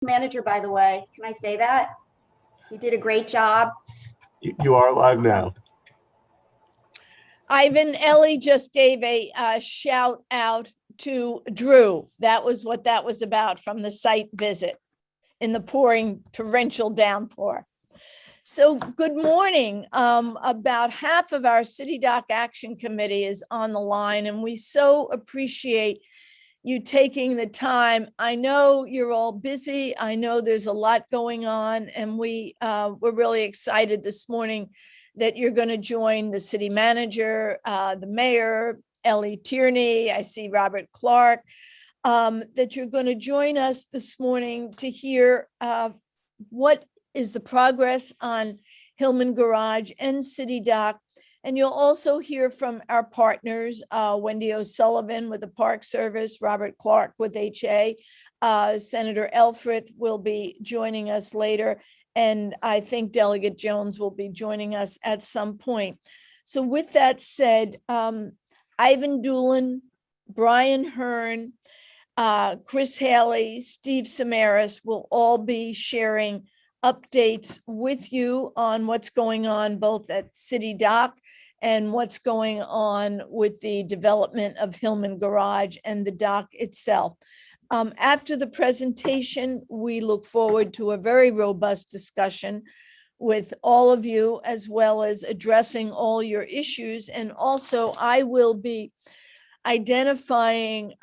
manager, by the way. Can I say that? You did a great job. You are live now. Ivan, Ellie just gave a shout out to Drew. That was what that was about from the site visit in the pouring torrential downpour. So good morning. About half of our City Dock Action Committee is on the line, and we so appreciate you taking the time. I know you're all busy. I know there's a lot going on, and we're really excited this morning that you're going to join the city manager, the mayor, Ellie Tierney. I see Robert Clark, that you're going to join us this morning to hear what is the progress on Hillman Garage and City Dock. And you'll also hear from our partners, Wendy O'Sullivan with the Park Service, Robert Clark with HA, Senator Elfreth will be joining us later, and I think Delegate Jones will be joining us at some point. So with that said, Ivan Doolin, Brian Hearn, Chris Haley, Steve Samaras will all be sharing updates with you on what's going on both at City Dock and what's going on with the development of Hillman Garage and the dock itself. After the presentation, we look forward to a very robust discussion with all of you, as well as addressing all your issues. And also, I will be identifying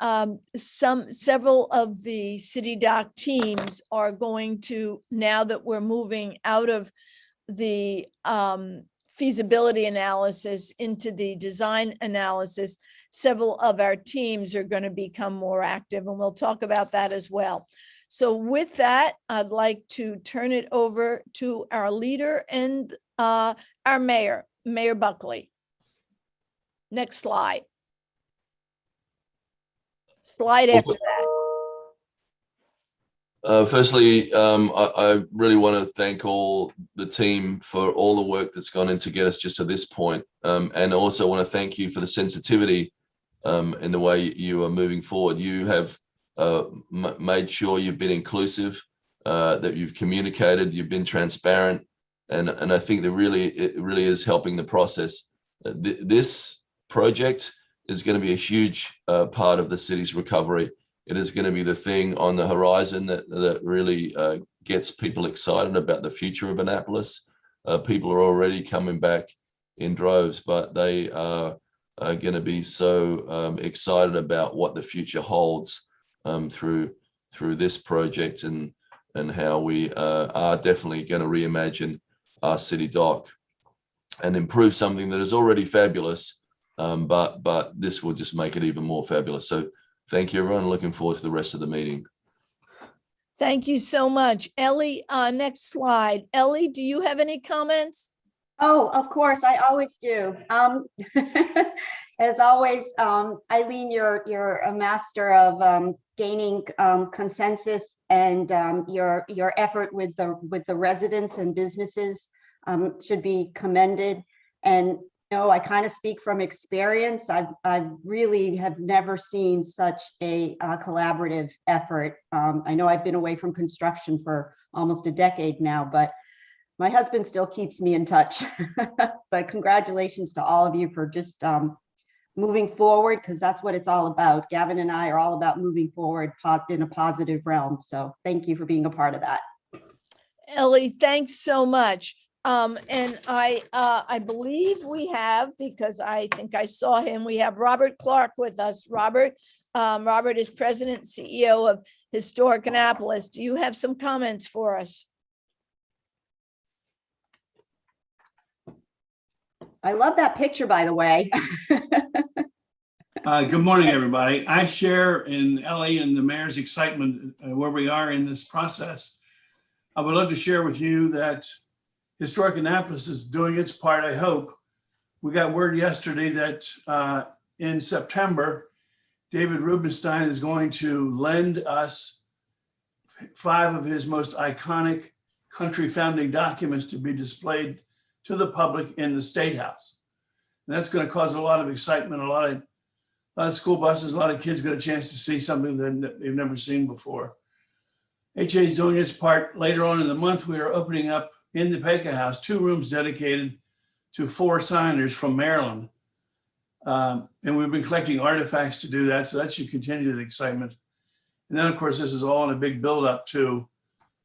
several of the City Dock teams are going to, now that we're moving out of the feasibility analysis into the design analysis, several of our teams are going to become more active, and we'll talk about that as well. So with that, I'd like to turn it over to our leader and our mayor, Mayor Buckley. Next slide. Slide after that. Firstly, I really want to thank all the team for all the work that's gone in to get us just to this point. And also want to thank you for the sensitivity in the way you are moving forward. You have made sure you've been inclusive, that you've communicated, you've been transparent. And I think that it really is helping the process. This project is going to be a huge part of the city's recovery. It is going to be the thing on the horizon that really gets people excited about the future of Annapolis. People are already coming back in droves, but they are going to be so excited about what the future holds through this project, and how we are definitely going to reimagine our City Dock and improve something that is already fabulous, but this will just make it even more fabulous. So thank you, everyone. Looking forward to the rest of the meeting. Thank you so much. Ellie, next slide. Ellie, do you have any comments? Oh, of course, I always do. As always, Eileen, you're a master of gaining consensus, and your effort with the residents and businesses should be commended. And I kind of speak from experience. I really have never seen such a collaborative effort. I know I've been away from construction for almost a decade now, but my husband still keeps me in touch. But congratulations to all of you for just moving forward, because that's what it's all about. Gavin and I are all about moving forward in a positive realm. So thank you for being a part of that. Ellie, thanks so much. And I believe we have, because I think I saw him, we have Robert Clark with us. Robert is President and CEO of Historic Annapolis. Do you have some comments for us? I love that picture, by the way. Good morning, everybody. I share in Ellie and the mayor's excitement where we are in this process. I would love to share with you that Historic Annapolis is doing its part, I hope. We got word yesterday that in September, David Rubenstein is going to lend us 5 of his most iconic country founding documents to be displayed to the public in the State House. And that's going to cause a lot of excitement. A lot of school buses, a lot of kids get a chance to see something that they've never seen before. HA is doing its part. Later on in the month, we are opening up in the Pecca House 2 rooms dedicated to 4 signers from Maryland. And we've been collecting artifacts to do that, so that should continue the excitement. And then, of course, this is all in a big buildup to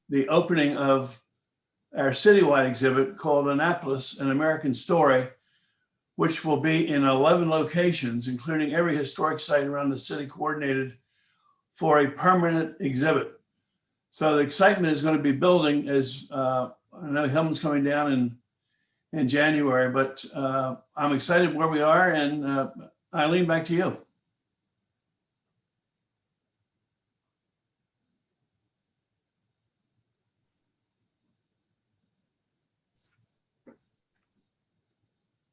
the opening of our citywide exhibit called Annapolis, An American Story, which will be in 11 locations, including every historic site around the city, coordinated for a permanent exhibit. So the excitement is going to be building as I know Hillman's coming down in January, but I'm excited where we are. And Eileen, back to you.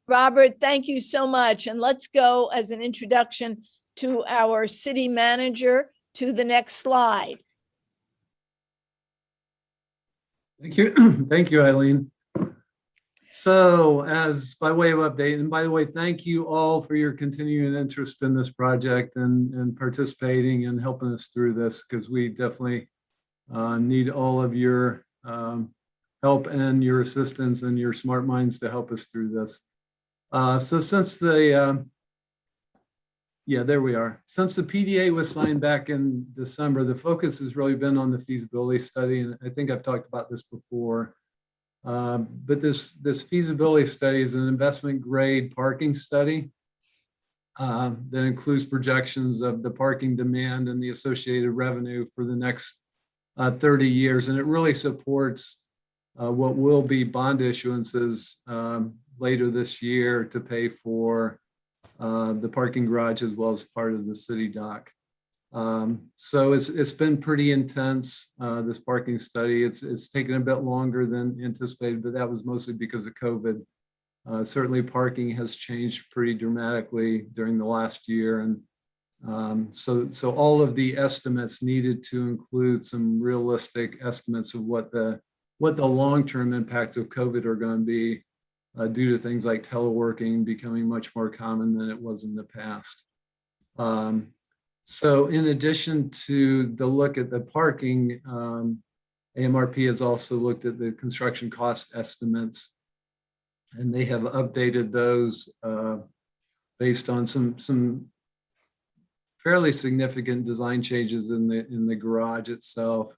Robert, thank you so much. And let's go as an introduction to our city manager to the next slide. Thank you. Thank you, Eileen. So as by way of update, and by the way, thank you all for your continuing interest in this project and participating and helping us through this, because we definitely need all of your help and your assistance and your smart minds to help us through this. So since the, there we are. Since the PDA was signed back in December, the focus has really been on the feasibility study. And I think I've talked about this before. But this feasibility study is an investment grade parking study that includes projections of the parking demand and the associated revenue for the next 30 years. And it really supports what will be bond issuances later this year to pay for the parking garage as well as part of the city dock. So it's been pretty intense, this parking study. It's taken a bit longer than anticipated, but that was mostly because of COVID. Certainly parking has changed pretty dramatically during the last year. And so all of the estimates needed to include some realistic estimates of what the long-term impacts of COVID are going to be due to things like teleworking becoming much more common than it was in the past. So in addition to the look at the parking, AMRP has also looked at the construction cost estimates, and they have updated those based on some fairly significant design changes in the garage itself,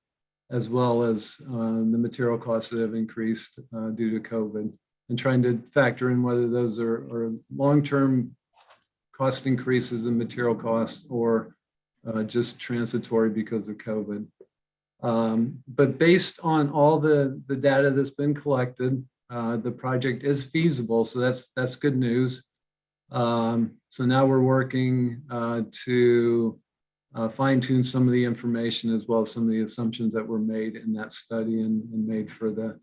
as well as the material costs that have increased due to COVID, and trying to factor in whether those are long-term cost increases in material costs or just transitory because of COVID. But based on all the data that's been collected, the project is feasible, so that's good news. So now we're working to fine-tune some of the information as well as some of the assumptions that were made in that study and made for the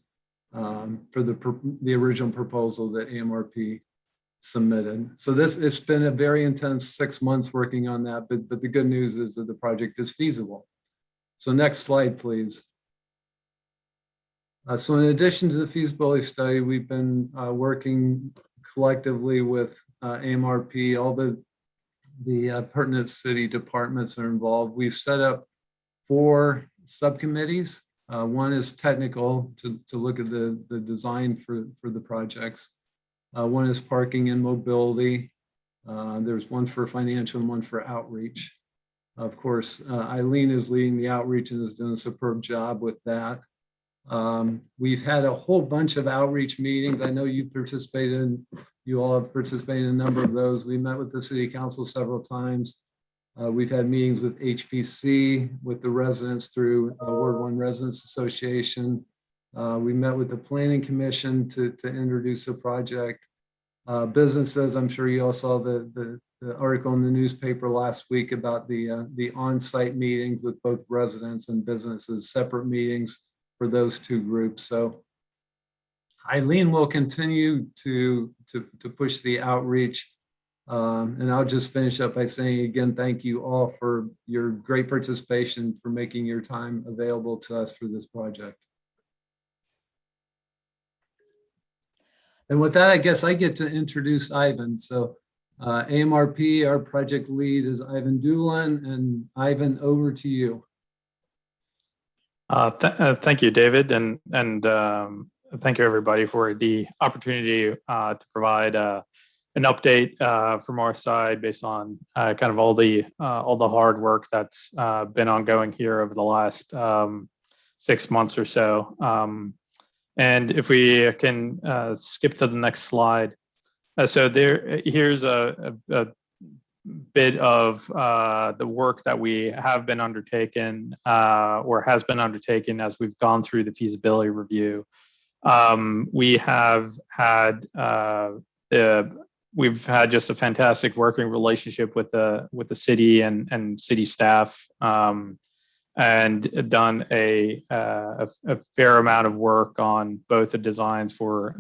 original proposal that AMRP submitted. So it's been a very intense 6 months working on that, but the good news is that the project is feasible. So next slide, please. So in addition to the feasibility study, we've been working collectively with AMRP. All the pertinent city departments are involved. We've set up 4 subcommittees. One is technical to look at the design for the projects. One is parking and mobility. There's one for financial and one for outreach. Of course, Eileen is leading the outreach and has done a superb job with that. We've had a whole bunch of outreach meetings. I know you all have participated in a number of those. We met with the city council several times. We've had meetings with HPC, with the residents through Ward 1 Residents Association. We met with the Planning Commission to introduce the project. Businesses, I'm sure you all saw the article in the newspaper last week about the on-site meetings with both residents and businesses, separate meetings for those 2 groups. So Eileen will continue to push the outreach. And I'll just finish up by saying again, thank you all for your great participation, for making your time available to us for this project. And with that, I guess I get to introduce Ivan. So AMRP, our project lead is Ivan Doolin, and Ivan, over to you. Thank you, David, and thank you everybody for the opportunity to provide an update from our side based on kind of all the hard work that's been ongoing here over the last 6 months or so. And if we can skip to the next slide. So here's a bit of the work that we have been undertaken or has been undertaken as we've gone through the feasibility review. We have had we've had just a fantastic working relationship with the city and city staff, and done a fair amount of work on both the designs for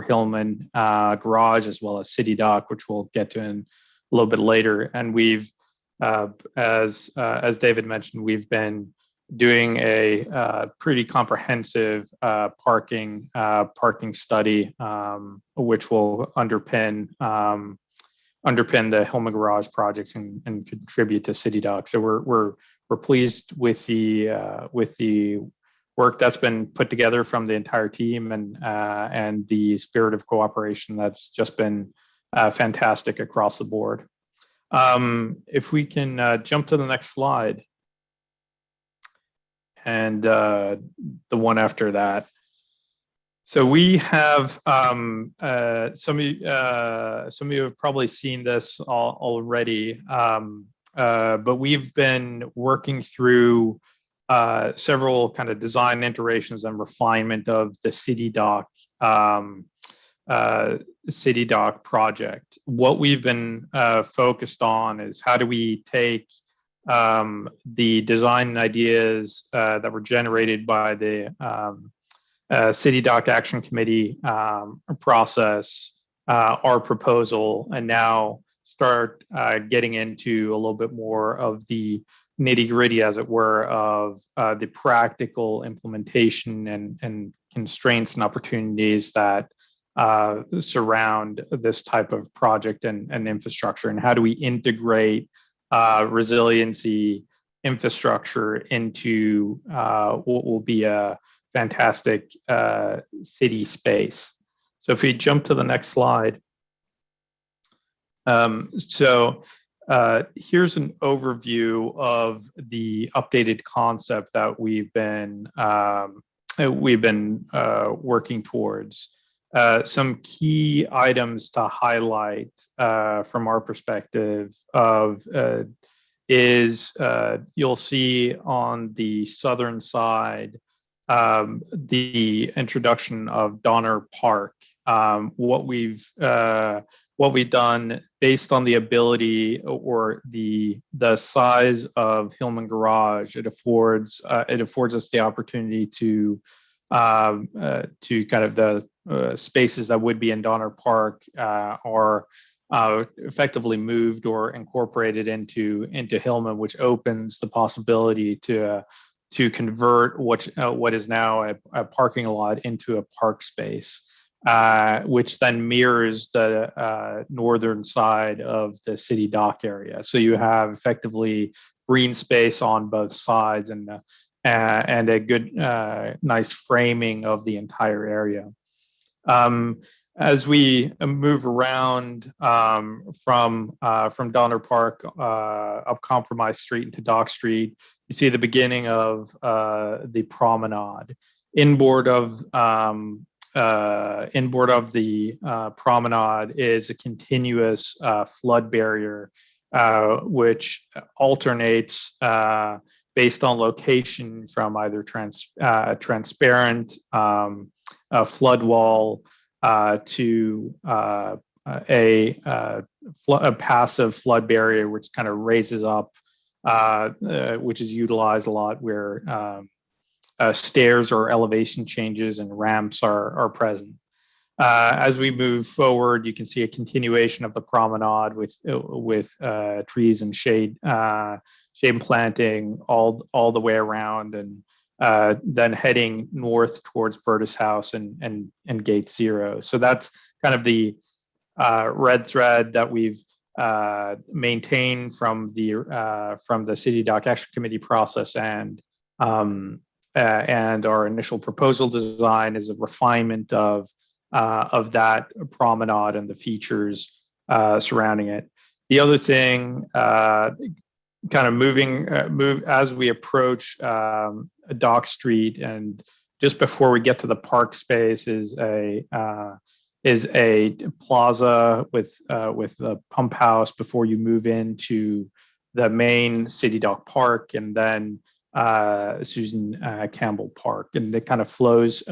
Hillman Garage as well as City Dock, which we'll get to in a little bit later. And we've, as David mentioned, we've been doing a pretty comprehensive parking study, which will underpin the Hillman Garage projects and contribute to City Dock. So we're pleased with the work that's been put together from the entire team and the spirit of cooperation that's just been fantastic across the board. If we can jump to the next slide. And the one after that. So we have some of you have probably seen this already, but we've been working through several kind of design iterations and refinement of the City Dock project. What we've been focused on is how do we take the design ideas that were generated by the City Dock Action Committee process, our proposal, and now start getting into a little bit more of the nitty-gritty, as it were, of the practical implementation and constraints and opportunities that surround this type of project and infrastructure, and how do we integrate resiliency infrastructure into what will be a fantastic city space. So if we jump to the next slide. Here's an overview of the updated concept that we've been working towards. Some key items to highlight from our perspective is you'll see on the southern side the introduction of Donner Park. What we've done based on the ability or the size of Hillman Garage, it affords us the opportunity to kind of the spaces that would be in Donner Park are effectively moved or incorporated into Hillman, which opens the possibility to convert what is now a parking lot into a park space, which then mirrors the northern side of the City Dock area. So you have effectively green space on both sides and a good, nice framing of the entire area. As we move around from Donner Park up Compromise Street into Dock Street, you see the beginning of the promenade. Inboard of the promenade is a continuous flood barrier, which alternates based on location from either transparent flood wall to a passive flood barrier, which kind of raises up, which is utilized a lot where stairs or elevation changes and ramps are present. As we move forward, you can see a continuation of the promenade with trees and shade planting all the way around, and then heading north towards Burtis House and Gate Zero. So that's kind of the red thread that we've maintained from the City Dock Action Committee process and and our initial proposal design is a refinement of that promenade and the features surrounding it. The other thing, kind of move as we approach Dock Street, and just before we get to the park space is a plaza with the pump house before you move into the main City Dock Park, and then Susan Campbell Park, and it kind of flows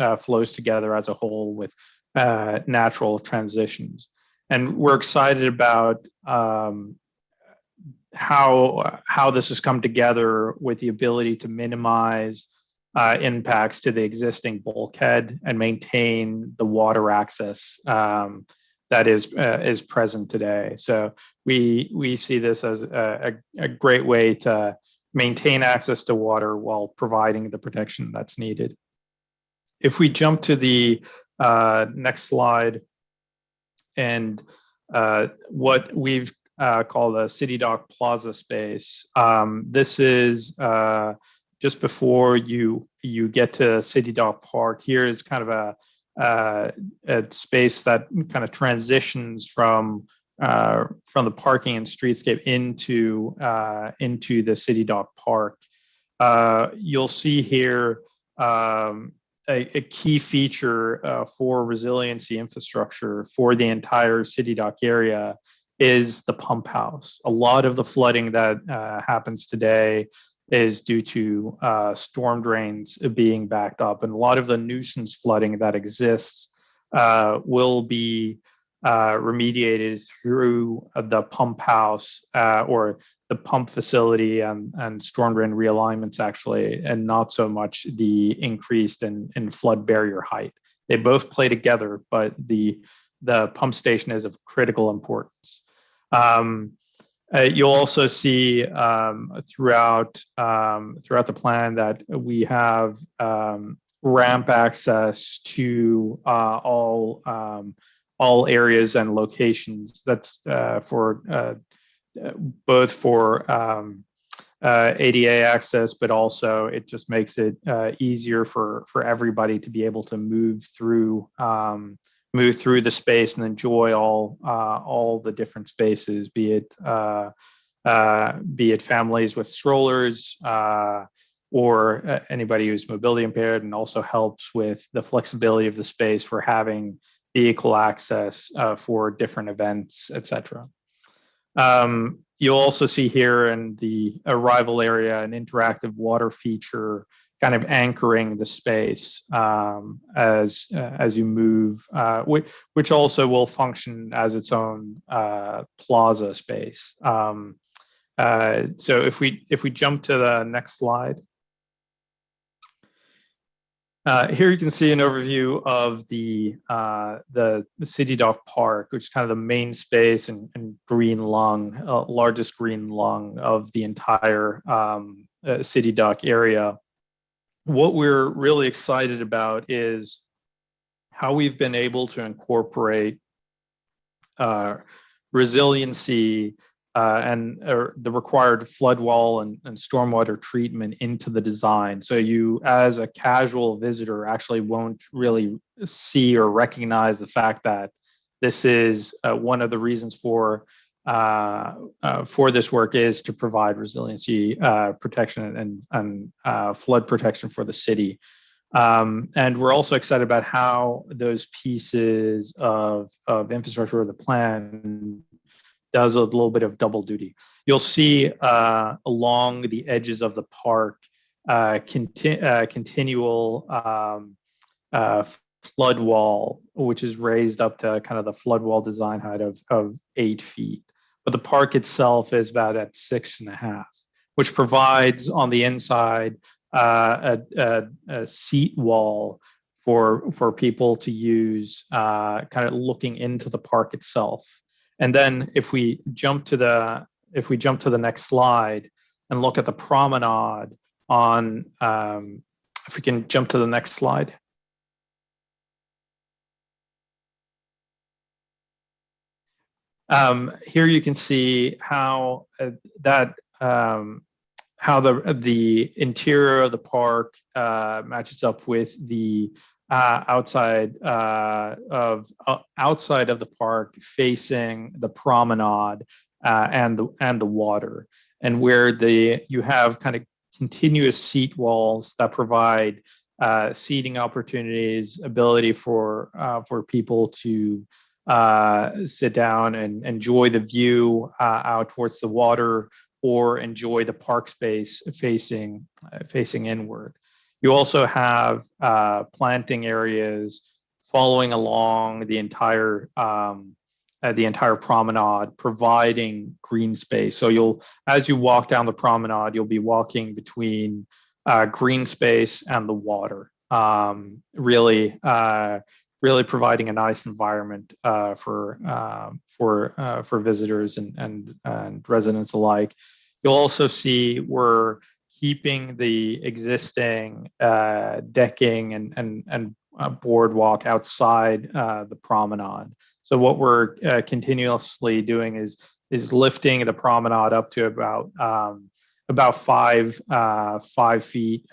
together as a whole with natural transitions. And we're excited about how this has come together with the ability to minimize impacts to the existing bulkhead and maintain the water access that is present today. So we see this as a great way to maintain access to water while providing the protection that's needed. If we jump to the next slide, and what we've called the City Dock Plaza space. This is just before you get to City Dock Park. Here is kind of a space that kind of transitions from the parking and streetscape into the City Dock Park. You'll see here a key feature for resiliency infrastructure for the entire City Dock area is the pump house. A lot of the flooding that happens today is due to storm drains being backed up, and a lot of the nuisance flooding that exists will be remediated through the pump house or the pump facility and storm drain realignments, actually, and not so much the increased in flood barrier height. They both play together, but the pump station is of critical importance. You'll also see throughout the plan that we have ramp access to all areas and locations. That's for both for ADA access, but also it just makes it easier for everybody to be able to move through the space and enjoy all the different spaces, be it families with strollers or anybody who's mobility impaired, and also helps with the flexibility of the space for having vehicle access for different events, etc. You'll also see here in the arrival area an interactive water feature kind of anchoring the space as you move, which also will function as its own plaza space. So if we jump to the next slide. Here you can see an overview of the City Dock Park, which is kind of the main space and green lung, largest green lung of the entire City Dock area. What we're really excited about is how we've been able to incorporate resiliency and the required flood wall and stormwater treatment into the design. So you, as a casual visitor, actually won't really see or recognize the fact that this is one of the reasons for this work is to provide resiliency protection and flood protection for the city. And we're also excited about how those pieces of infrastructure of the plan does a little bit of double duty. You'll see along the edges of the park continual flood wall, which is raised up to kind of the flood wall design height of 8 feet. But the park itself is about at 6.5, which provides on the inside a seat wall for people to use, kind of looking into the park itself. And then if we jump to the next slide and look at the promenade on, if we can jump to the next slide. Here you can see how that the interior of the park matches up with the outside of the park, facing the promenade and the water, and where you have kind of continuous seat walls that provide seating opportunities, ability for people to sit down and enjoy the view out towards the water, or enjoy the park space facing inward. You also have planting areas following along the entire promenade, providing green space. So as you walk down the promenade, you'll be walking between green space and the water, really providing a nice environment for visitors and residents alike. You'll also see we're keeping the existing decking and boardwalk outside the promenade. So what we're continuously doing is lifting the promenade up to about 5 feet,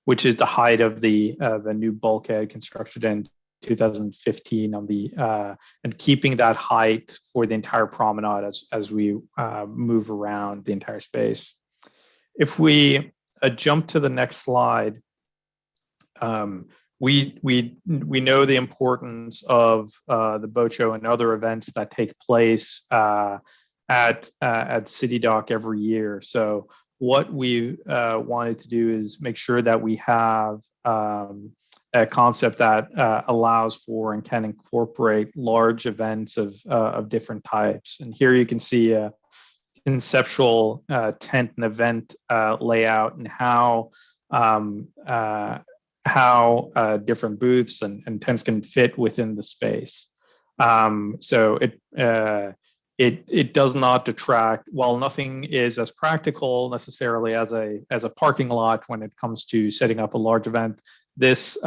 which is the height of the new bulkhead constructed in 2015 and keeping that height for the entire promenade as we move around the entire space. If we jump to the next slide, we know the importance of the boat show and other events that take place at City Dock every year. So what we wanted to do is make sure that we have a concept that allows for and can incorporate large events of different types. And here you can see a conceptual tent and event layout, and how different booths and tents can fit within the space. So it does not detract, while nothing is as practical necessarily as a parking lot when it comes to setting up a large event. This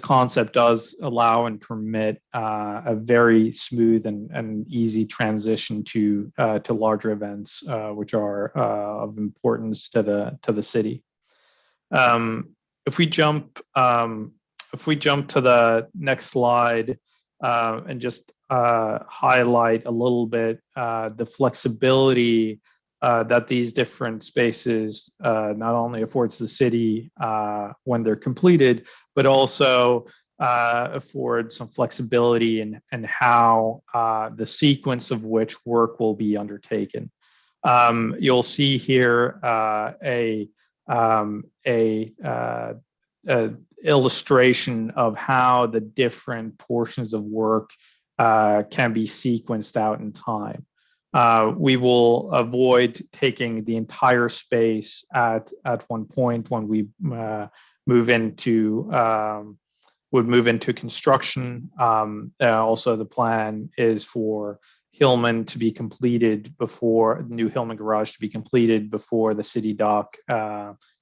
concept does allow and permit a very smooth and easy transition to larger events, which are of importance to the city. If we jump to the next slide and just highlight a little bit the flexibility that these different spaces not only affords the city when they're completed, but also afford some flexibility in how the sequence of which work will be undertaken. You'll see here a illustration of how the different portions of work can be sequenced out in time. We will avoid taking the entire space at one point when we move into construction. Also, the plan is for Hillman to be completed before the new Hillman garage to be completed before the City Dock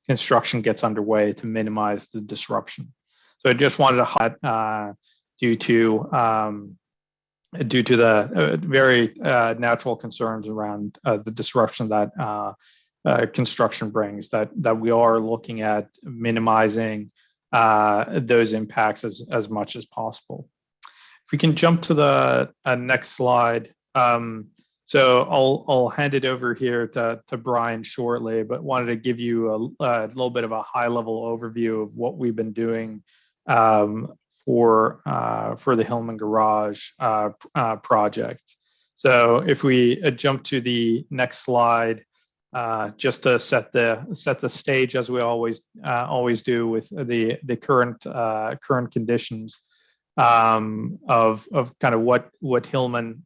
construction gets underway to minimize the disruption. So I just wanted to highlight due to the very natural concerns around the disruption that construction brings, that we are looking at minimizing those impacts as much as possible. If we can jump to the next slide. So I'll hand it over here to Brian shortly, but wanted to give you a little bit of a high-level overview of what we've been doing for the Hillman Garage project. So if we jump to the next slide, just to set the stage, as we always do with the current conditions of kind of what Hillman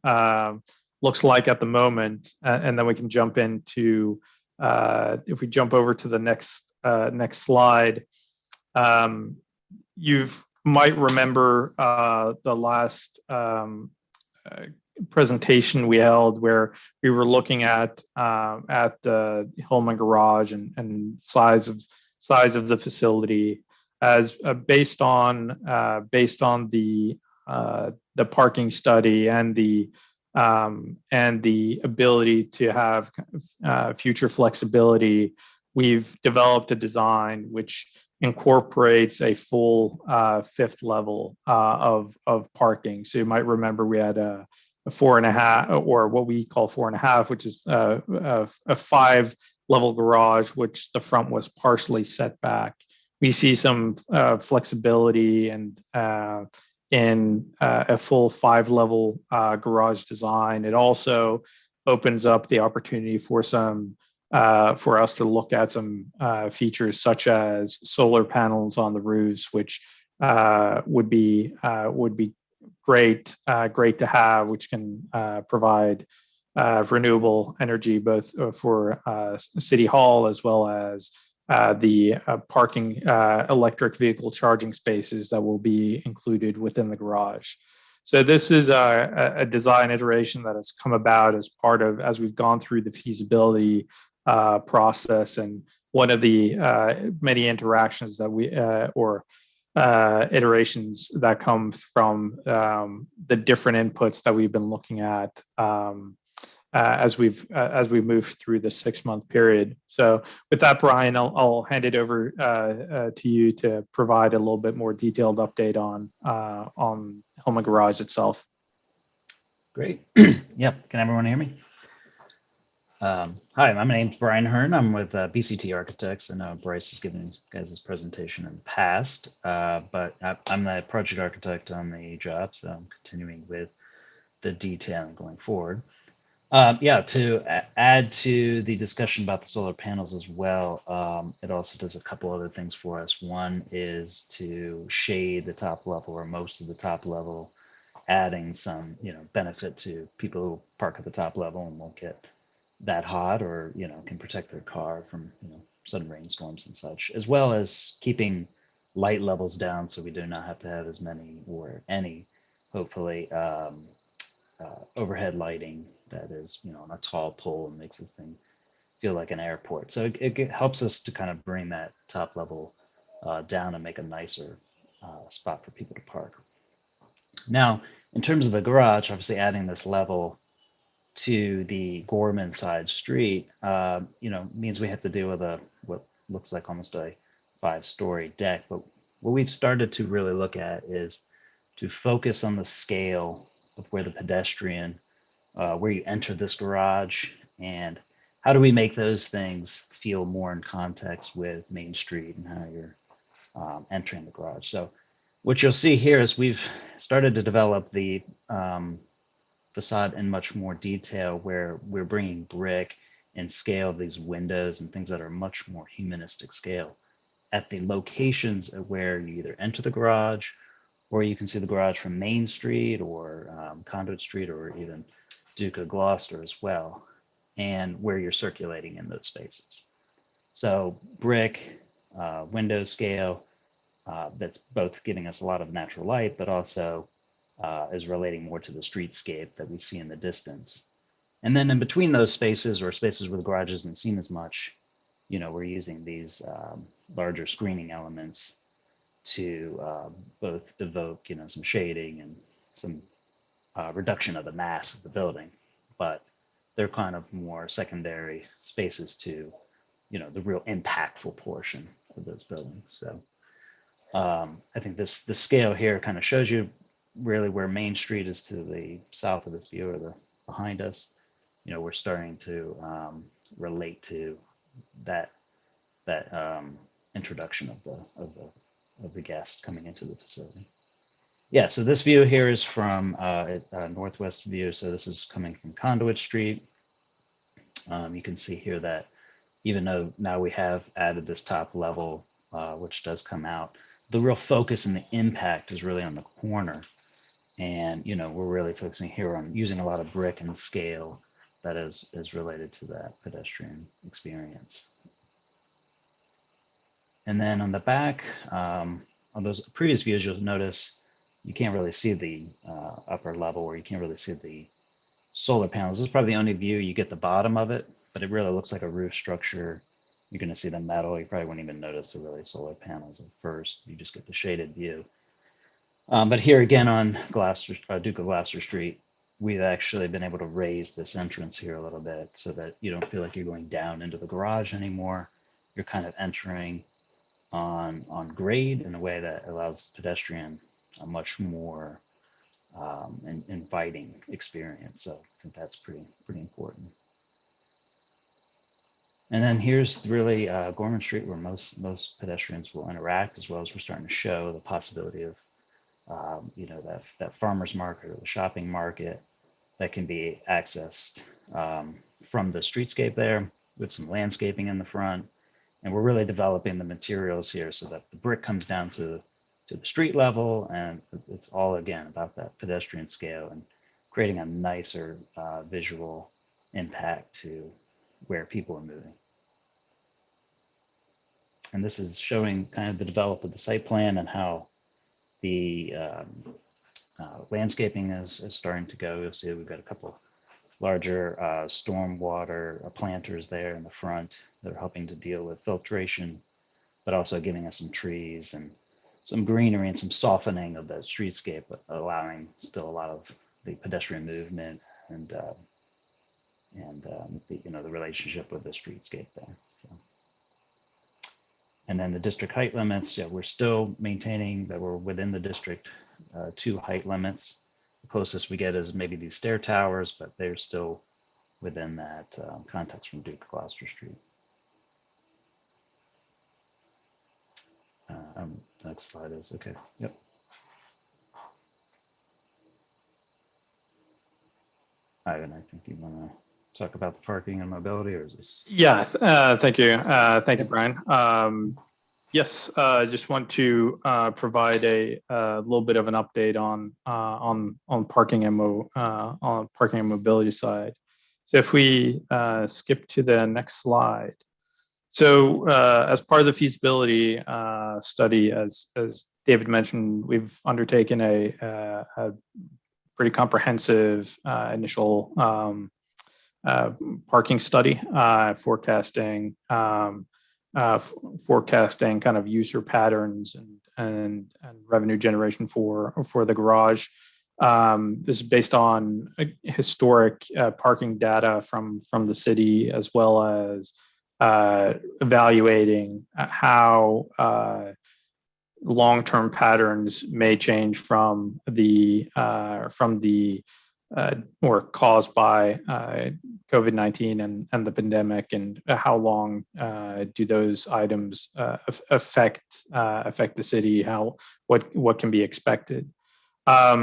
looks like at the moment, and then we can jump into if we jump over to the next slide. You might remember the last presentation we held where we were looking at the Hillman Garage and size of the facility as based on the parking study and the and the ability to have future flexibility, we've developed a design which incorporates a full fifth level of parking. So you might remember we had a 4.5, or what we call 4.5, which is a 5-level garage, which the front was partially set back. We see some flexibility and in a full 5-level garage design. It also opens up the opportunity for some for us to look at some features such as solar panels on the roofs, which would be great to have, which can provide renewable energy both for City Hall as well as the parking electric vehicle charging spaces that will be included within the garage. So this is a design iteration that has come about as part of, as we've gone through the feasibility process, and one of the many interactions that we iterations that come from the different inputs that we've been looking at as we've moved through the 6-month period. So with that, Brian, I'll hand it over to you to provide a little bit more detailed update on Hillman Garage itself. Great. Yep. Can everyone hear me? Hi, my name's Brian Hearn. I'm with BCT Architects. I know Bryce has given you guys this presentation in the past, but I'm the project architect on the job, so I'm continuing with the detailing going forward. To add to the discussion about the solar panels as well, it also does a couple other things for us. One is to shade the top level or most of the top level, adding some, benefit to people who park at the top level and won't get that hot, or, can protect their car from, sudden rainstorms and such, as well as keeping light levels down so we do not have to have as many or any, hopefully, overhead lighting that is, on a tall pole and makes this thing feel like an airport. So it helps us to kind of bring that top level down and make a nicer spot for people to park. Now, in terms of the garage, obviously adding this level to the Gorman side street, means we have to deal with what looks like almost a 5-story deck. But what we've started to really look at is to focus on the scale of where the pedestrian, where you enter this garage, and how do we make those things feel more in context with Main Street and how you're entering the garage. So what you'll see here is we've started to develop the facade in much more detail, where we're bringing brick and scale these windows and things that are much more humanistic scale at the locations where you either enter the garage, or you can see the garage from Main Street or Conduit Street, or even Duke of Gloucester as well, and where you're circulating in those spaces. So brick, window scale, that's both giving us a lot of natural light, but also is relating more to the streetscape that we see in the distance. And then in between those spaces, or spaces where the garage isn't seen as much, we're using these larger screening elements to both evoke, some shading and some reduction of the mass of the building, but they're kind of more secondary spaces to, the real impactful portion of those buildings. So I think the scale here kind of shows you really where Main Street is to the south of this view, or the behind us. We're starting to relate to that introduction of the guest coming into the facility. Yeah, so this view here is from northwest view. So this is coming from Conduit Street. You can see here that even though now we have added this top level, which does come out, the real focus and the impact is really on the corner. And, we're really focusing here on using a lot of brick and scale that is related to that pedestrian experience. And then on the back, on those previous views, you'll notice you can't really see the upper level, or you can't really see the solar panels. This is probably the only view you get the bottom of it, but it really looks like a roof structure. You're going to see the metal. You probably wouldn't even notice the really solar panels at first. You just get the shaded view. But here again on Duke of Gloucester Street, we've actually been able to raise this entrance here a little bit so that you don't feel like you're going down into the garage anymore. You're kind of entering on grade in a way that allows pedestrian a much more inviting experience. So I think that's pretty important. And then here's really Gorman Street, where most pedestrians will interact, as well as we're starting to show the possibility of that farmer's market or the shopping market that can be accessed from the streetscape there with some landscaping in the front. And we're really developing the materials here so that the brick comes down to the street level, and it's all, again, about that pedestrian scale and creating a nicer visual impact to where people are moving. And this is showing kind of the develop of the site plan and how the landscaping is starting to go. You'll see we've got a couple larger stormwater planters there in the front that are helping to deal with filtration, but also giving us some trees and some greenery and some softening of the streetscape, but allowing still a lot of the pedestrian movement and the relationship with the streetscape there. So. And then the district height limits, yeah, we're still maintaining that we're within the district 2 height limits. The closest we get is maybe these stair towers, but they're still within that context from Duke Gloucester Street. Next slide is okay. Yep. Ivan, I think you want to talk about the parking and mobility, or is this? Yeah, thank you. Thank you, Brian. Yes, I just want to provide a little bit of an update on parking and mobility side. So if we skip to the next slide. So as part of the feasibility study, as David mentioned, we've undertaken a pretty comprehensive initial parking study, forecasting kind of user patterns and revenue generation for the garage. This is based on historic parking data from the city, as well as evaluating how long-term patterns may change from the or caused by COVID-19 and the pandemic, and how long do those items affect the city? What can be expected? A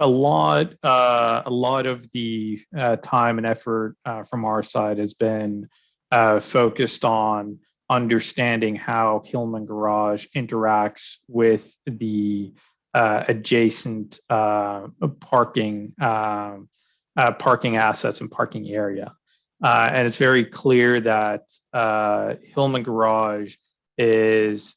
lot of the time and effort from our side has been focused on understanding how Hillman Garage interacts with the adjacent parking assets and parking area. And it's very clear that Hillman Garage is,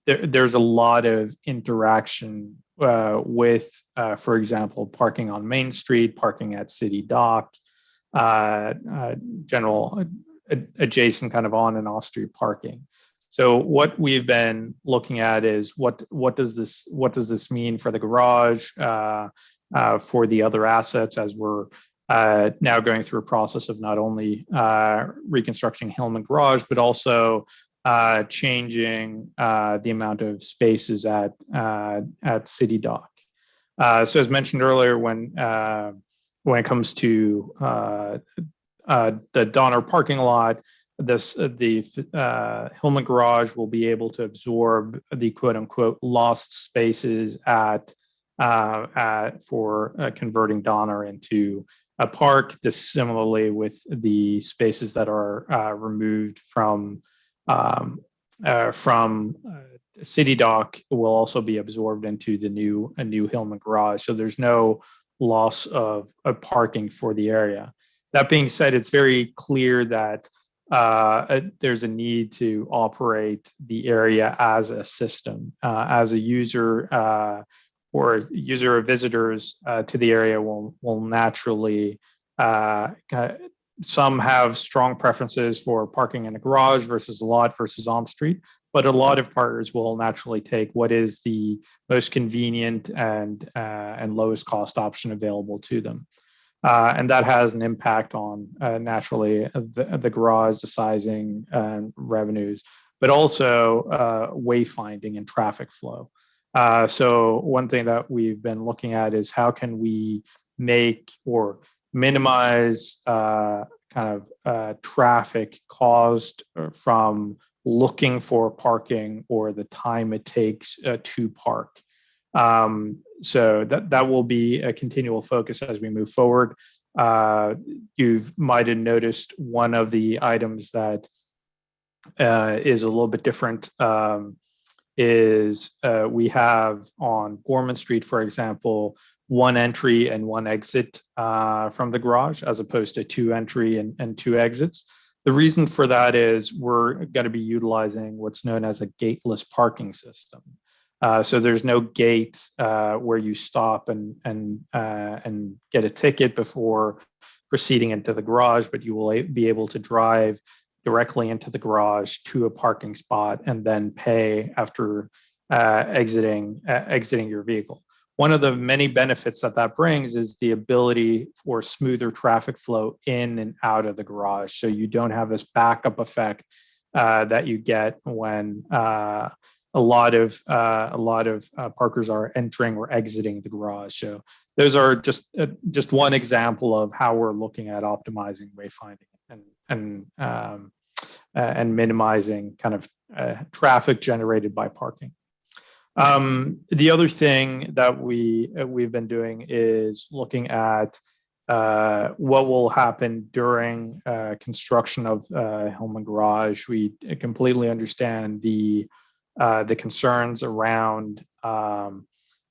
there's a lot of interaction with, for example, parking on Main Street, parking at City Dock, general adjacent kind of on and off street parking. So what we've been looking at is what does this mean for the garage, for the other assets, as we're now going through a process of not only reconstructing Hillman Garage, but also changing the amount of spaces at City Dock. So as mentioned earlier, when it comes to the Donner parking lot, the Hillman Garage will be able to absorb the quote unquote lost spaces for converting Donner into a park. This similarly with the spaces that are removed from City Dock will also be absorbed into a new Hillman Garage. So there's no loss of parking for the area. That being said, it's very clear that there's a need to operate the area as a system. As a user or user or visitors to the area will naturally, some have strong preferences for parking in a garage versus a lot versus on street. but a lot of partners will naturally take what is the most convenient and lowest cost option available to them. And that has an impact on naturally the garage, the sizing, and revenues, but also wayfinding and traffic flow. So one thing that we've been looking at is how can we make or minimize traffic caused from looking for parking or the time it takes to park. So that will be a continual focus as we move forward. You might have noticed one of the items that is a little bit different is we have on Gorman Street, for example, one entry and one exit from the garage, as opposed to two entry and two exits. The reason for that is we're going to be utilizing what's known as a gateless parking system. So there's no gate where you stop and get a ticket before proceeding into the garage, but you will be able to drive directly into the garage to a parking spot and then pay after exiting your vehicle. One of the many benefits that brings is the ability for smoother traffic flow in and out of the garage. So you don't have this backup effect that you get when a lot of parkers are entering or exiting the garage. So those are just one example of how we're looking at optimizing wayfinding and minimizing kind of traffic generated by parking. The other thing that we've been doing is looking at what will happen during construction of Hillman Garage. We completely understand the concerns around kind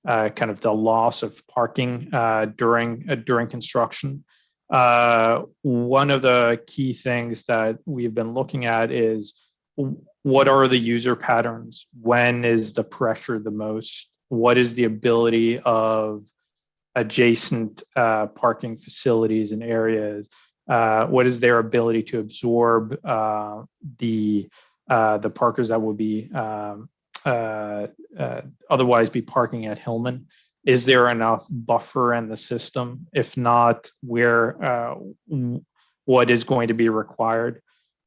of the loss of parking during construction. One of the key things that we've been looking at is what are the user patterns? When is the pressure the most? What is the ability of adjacent parking facilities and areas? What is their ability to absorb the parkers that will be otherwise be parking at Hillman? Is there enough buffer in the system? If not, what is going to be required?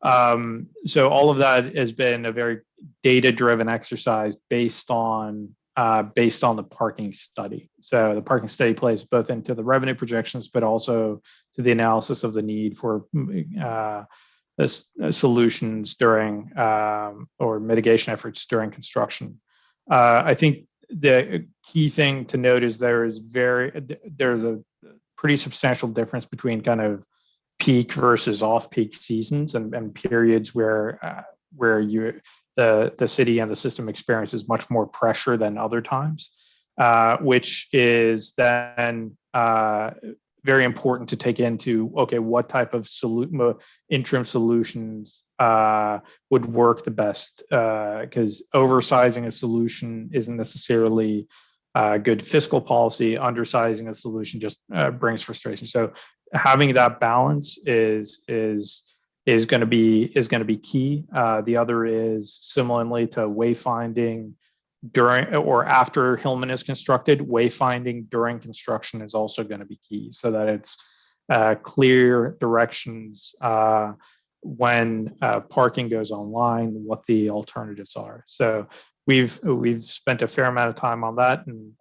So all of that has been a very data-driven exercise based on the parking study. So the parking study plays both into the revenue projections, but also to the analysis of the need for solutions during or mitigation efforts during construction. I think the key thing to note is there's a pretty substantial difference between kind of peak versus off-peak seasons and periods where the city and the system experiences much more pressure than other times, which is then very important to take into, okay, what type of interim solutions would work the best, because oversizing a solution isn't necessarily good fiscal policy. Undersizing a solution just brings frustration. So having that balance is going to be key. The other is similarly to wayfinding during or after Hillman is constructed. Wayfinding during construction is also going to be key, so that it's clear directions when parking goes online, what the alternatives are. So we've spent a fair amount of time on that, and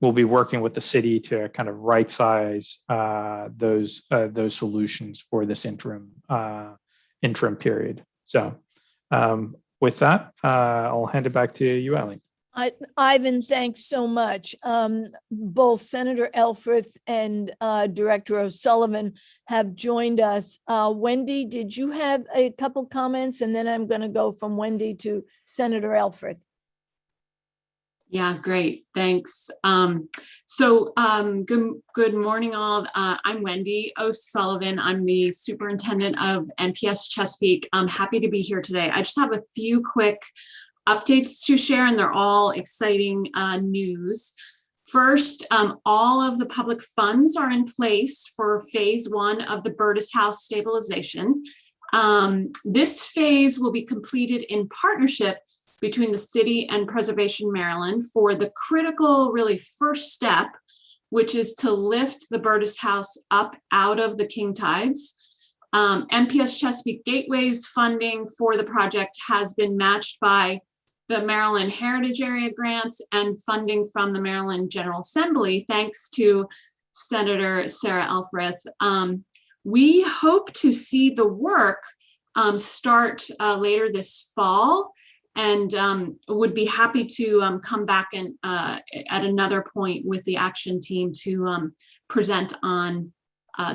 we'll be working with the city to kind of right size those solutions for this interim period. So with that, I'll hand it back to you, Eileen. Ivan, thanks so much. Both Senator Elfreth and Director O'Sullivan have joined us. Wendy, did you have a couple comments? And then I'm going to go from Wendy to Senator Elfreth. Yeah, great. Thanks. Good morning, all. I'm Wendy O'Sullivan. I'm the superintendent of NPS Chesapeake. I'm happy to be here today. I just have a few quick updates to share, and they're all exciting news. First, all of the public funds are in place for phase 1 of the Burtis House stabilization. This phase will be completed in partnership between the city and Preservation Maryland for the critical, really first step, which is to lift the Burtis House up out of the king tides. MPS Chesapeake Gateway's funding for the project has been matched by the Maryland Heritage Area grants and funding from the Maryland General Assembly, thanks to Senator Sarah Elfreth. We hope to see the work start later this fall, and would be happy to come back and at another point with the action team to present on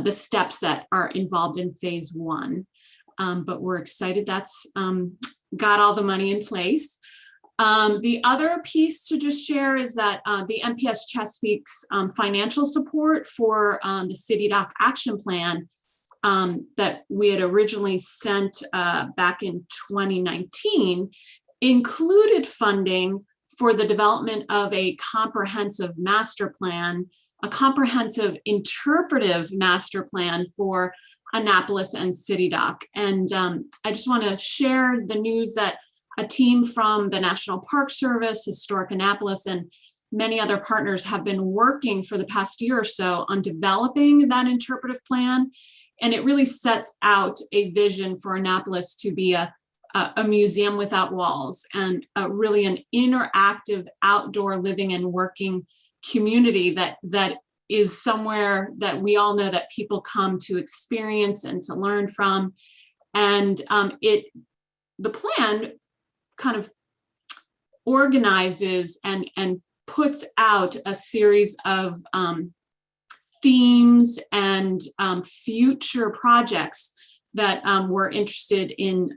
the steps that are involved in phase one. But we're excited that's got all the money in place. The other piece to just share is that the MPS Chesapeake's financial support for the City Dock Action Plan that we had originally sent back in 2019 included funding for the development of a comprehensive master plan, a comprehensive interpretive master plan for Annapolis and City Dock. And I just want to share the news that a team from the National Park Service, Historic Annapolis, and many other partners have been working for the past year or so on developing that interpretive plan. And it really sets out a vision for Annapolis to be a museum without walls, and really an interactive outdoor living and working community that is somewhere that we all know that people come to experience and to learn from. And the plan kind of organizes and puts out a series of themes and future projects that we're interested in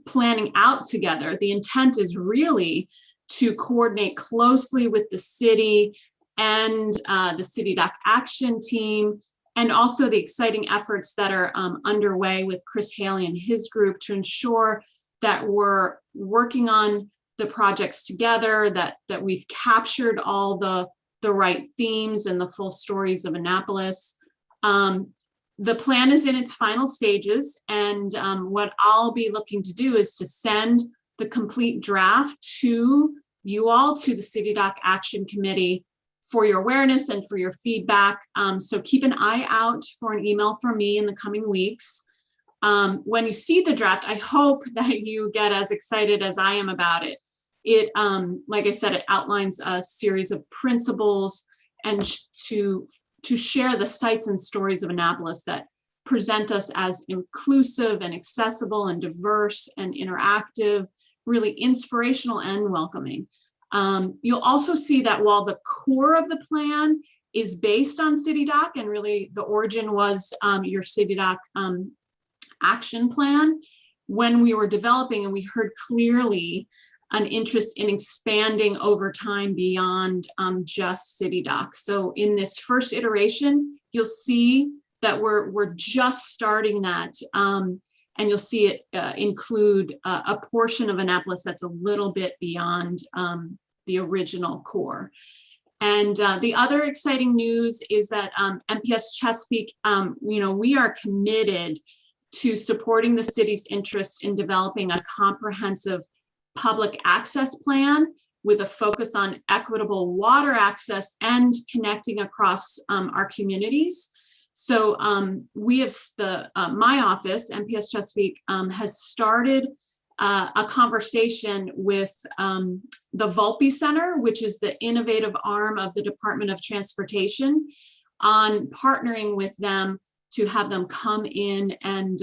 planning out together. The intent is really to coordinate closely with the city and the City Dock Action Team, and also the exciting efforts that are underway with Chris Haley and his group to ensure that we're working on the projects together, that we've captured all the right themes and the full stories of Annapolis. The plan is in its final stages, and what I'll be looking to do is to send the complete draft to you all, to the City Dock Action Committee, for your awareness and for your feedback. So keep an eye out for an email from me in the coming weeks. When you see the draft, I hope that you get as excited as I am about it. It, like I said, it outlines a series of principles and to share the sights and stories of Annapolis that present us as inclusive and accessible and diverse and interactive, really inspirational and welcoming. You'll also see that while the core of the plan is based on City Dock, and really the origin was your City Dock action plan, when we were developing, and we heard clearly an interest in expanding over time beyond just City Dock. So in this first iteration, you'll see that we're just starting that, and you'll see it include a portion of Annapolis that's a little bit beyond the original core. And the other exciting news is that MPS Chesapeake, we are committed to supporting the city's interest in developing a comprehensive public access plan with a focus on equitable water access and connecting across our communities. So we have my office, MPS Chesapeake, has started a conversation with the Volpe Center, which is the innovative arm of the Department of Transportation, on partnering with them to have them come in and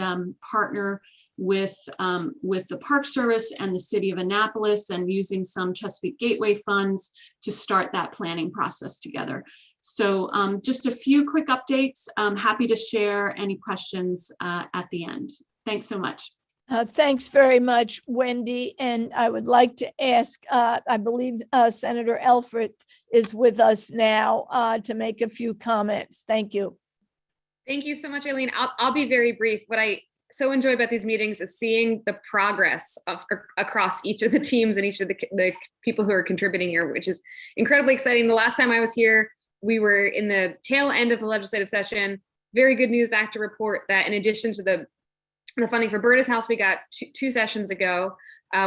partner with the Park Service and the City of Annapolis, and using some Chesapeake Gateway funds to start that planning process together. So just a few quick updates. I'm happy to share any questions at the end. Thanks so much. Thanks very much, Wendy. And I would like to ask, I believe Senator Elfreth is with us now to make a few comments. Thank you. Thank you so much, Aileen. I'll be very brief. What I so enjoy about these meetings is seeing the progress across each of the teams and each of the people who are contributing here, which is incredibly exciting. The last time I was here, we were in the tail end of the legislative session. Very good news back to report that in addition to the the funding for Berta's House we got two sessions ago.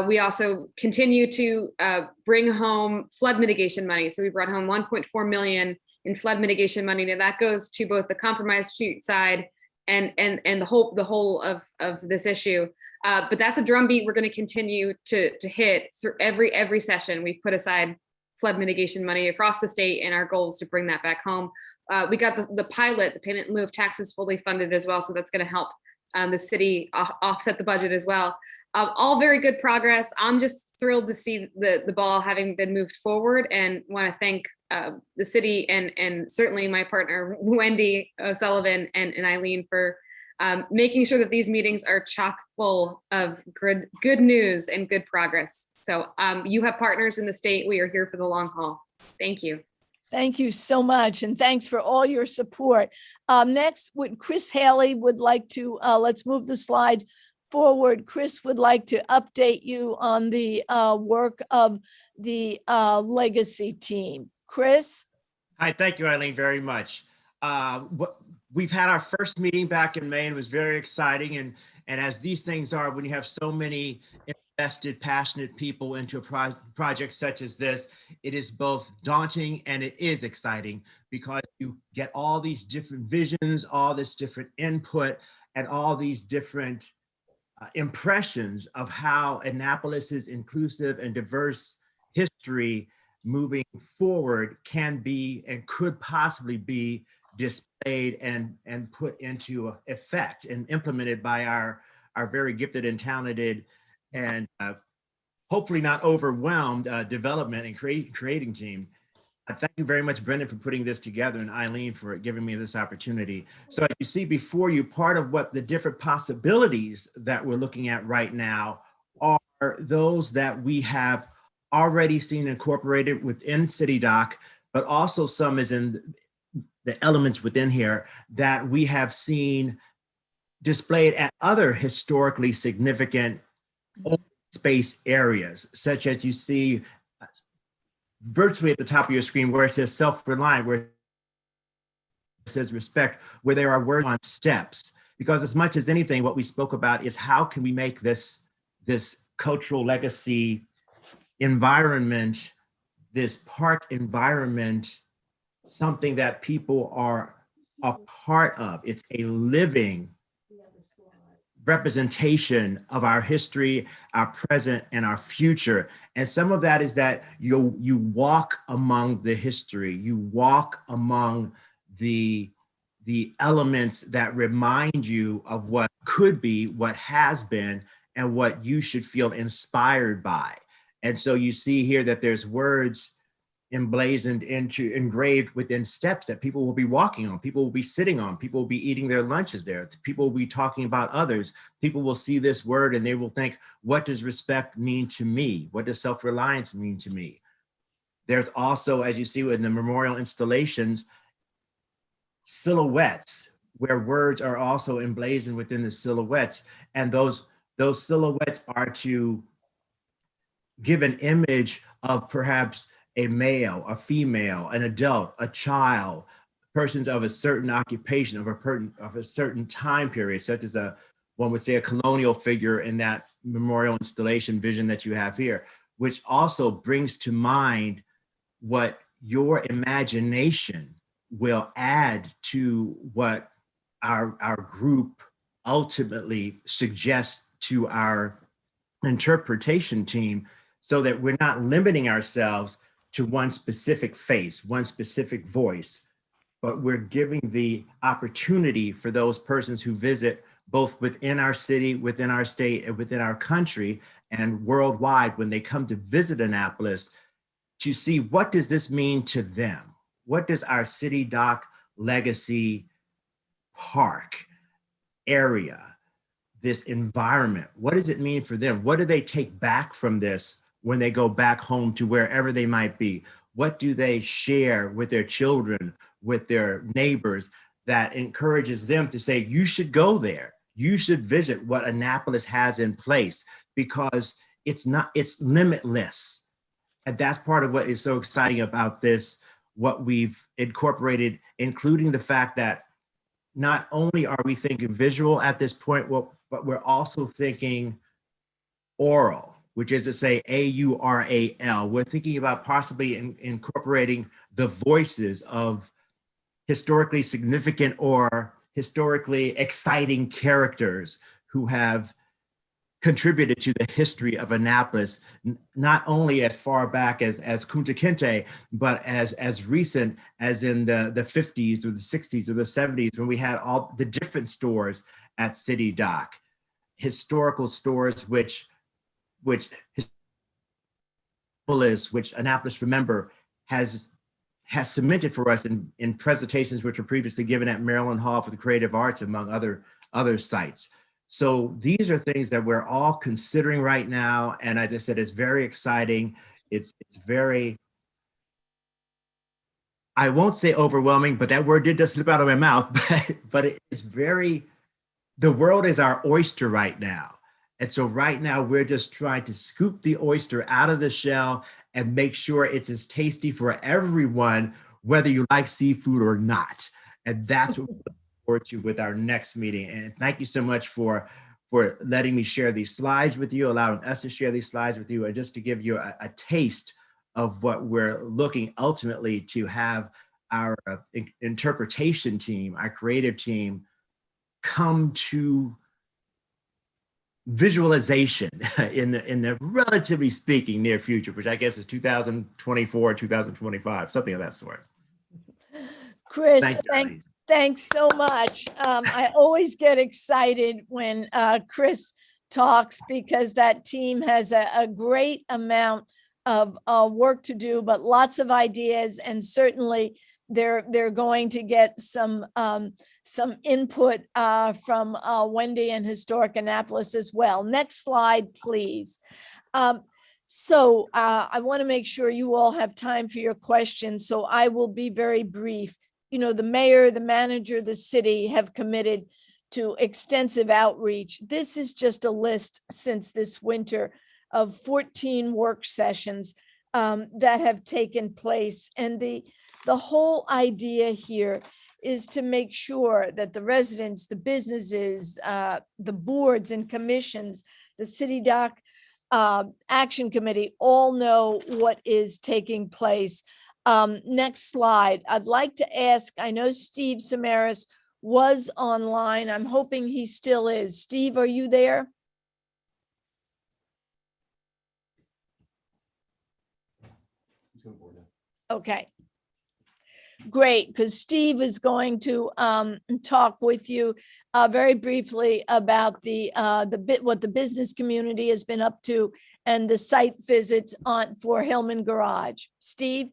We also continue to bring home flood mitigation money. So we brought home 1.4 million in flood mitigation money, and that goes to both the Compromise Street side and the whole of this issue. But that's a drumbeat we're going to continue to hit through every session. We put aside flood mitigation money across the state, and our goal is to bring that back home. We got the pilot, the payment in lieu of taxes, fully funded as well, so that's going to help the city offset the budget as well. All very good progress. I'm just thrilled to see the ball having been moved forward, and want to thank the city and certainly my partner Wendy O'Sullivan and Eileen for making sure that these meetings are chock full of good news and good progress. So you have partners in the state. We are here for the long haul. Thank you. Thank you so much, and thanks for all your support. Next, Chris Haley would like to, let's move the slide forward. Chris would like to update you on the work of the legacy team. Chris? Hi, thank you, Eileen, very much. We've had our first meeting back in May, and it was very exciting. And as these things are, when you have so many invested, passionate people into a project such as this, it is both daunting and it is exciting, because you get all these different visions, all this different input, and all these different impressions of how Annapolis's inclusive and diverse history moving forward can be and could possibly be displayed and put into effect and implemented by our very gifted and talented and hopefully not overwhelmed development and creating team. Thank you very much, Brendan, for putting this together, and Eileen for giving me this opportunity. So as you see before you, part of what the different possibilities that we're looking at right now are those that we have already seen incorporated within CityDoc, but also some is in the elements within here that we have seen displayed at other historically significant open space areas, such as you see virtually at the top of your screen where it says self-reliant, where it says respect, where there are words on steps. Because as much as anything, what we spoke about is how can we make this cultural legacy environment, this park environment, something that people are a part of. It's a living representation of our history, our present, and our future. And some of that is that you walk among the history, you walk among the elements that remind you of what could be, what has been, and what you should feel inspired by. And so you see here that there's words engraved within steps that people will be walking on, people will be sitting on, people will be eating their lunches there, people will be talking about others. People will see this word and they will think, what does respect mean to me? What does self-reliance mean to me? There's also, as you see in the memorial installations, silhouettes where words are also emblazoned within the silhouettes. And those silhouettes are to give an image of perhaps a male, a female, an adult, a child, persons of a certain occupation, of a certain time period, such as one would say a colonial figure in that memorial installation vision that you have here, which also brings to mind what your imagination will add to what our group ultimately suggests to our interpretation team, so that we're not limiting ourselves to one specific face, one specific voice, but we're giving the opportunity for those persons who visit both within our city, within our state, and within our country, and worldwide when they come to visit Annapolis, to see what does this mean to them? What does our CityDoc legacy park area, this environment, what does it mean for them? What do they take back from this when they go back home to wherever they might be? What do they share with their children, with their neighbors, that encourages them to say, you should go there. You should visit what Annapolis has in place, because it's limitless. And that's part of what is so exciting about this, what we've incorporated, including the fact that not only are we thinking visual at this point, but we're also thinking oral, which is to say AURAL. We're thinking about possibly incorporating the voices of historically significant or historically exciting characters who have contributed to the history of Annapolis, not only as far back as Kunta Kinte, but as recent as in the 50s or the 60s or the 70s, when we had all the different stores at City Dock, historical stores which Annapolis Remember has cemented for us in presentations which were previously given at Maryland Hall for the Creative Arts, among other sites. So these are things that we're all considering right now. And as I said, it's very exciting. It's very, I won't say overwhelming, but that word did just slip out of my mouth, but it is very, the world is our oyster right now. And so right now we're just trying to scoop the oyster out of the shell and make sure it's as tasty for everyone, whether you like seafood or not. And that's what we're forward to with our next meeting. And thank you so much for letting me share these slides with you, allowing us to share these slides with you, and just to give you a taste of what we're looking ultimately to have our interpretation team, our creative team, come to visualization in the relatively speaking near future, which I guess is 2024, 2025, something of that sort. Chris, Thank you, Eileen. thanks so much. I always get excited when Chris talks, because that team has a great amount of work to do, but lots of ideas, and certainly they're going to get some input from Wendy and Historic Annapolis as well. Next slide, please. So I want to make sure you all have time for your questions, so I will be very brief. You know, the mayor, the manager, the city have committed to extensive outreach. This is just a list since this winter of 14 work sessions that have taken place. And the whole idea here is to make sure that the residents, the businesses, the boards and commissions, the City Dock Action Committee all know what is taking place. Next slide. I'd like to ask, I know Steve Samaras was online. I'm hoping he still is. Steve, are you there? Okay. Great, because Steve is going to talk with you very briefly about what the business community has been up to and the site visits for Hillman Garage. Steve?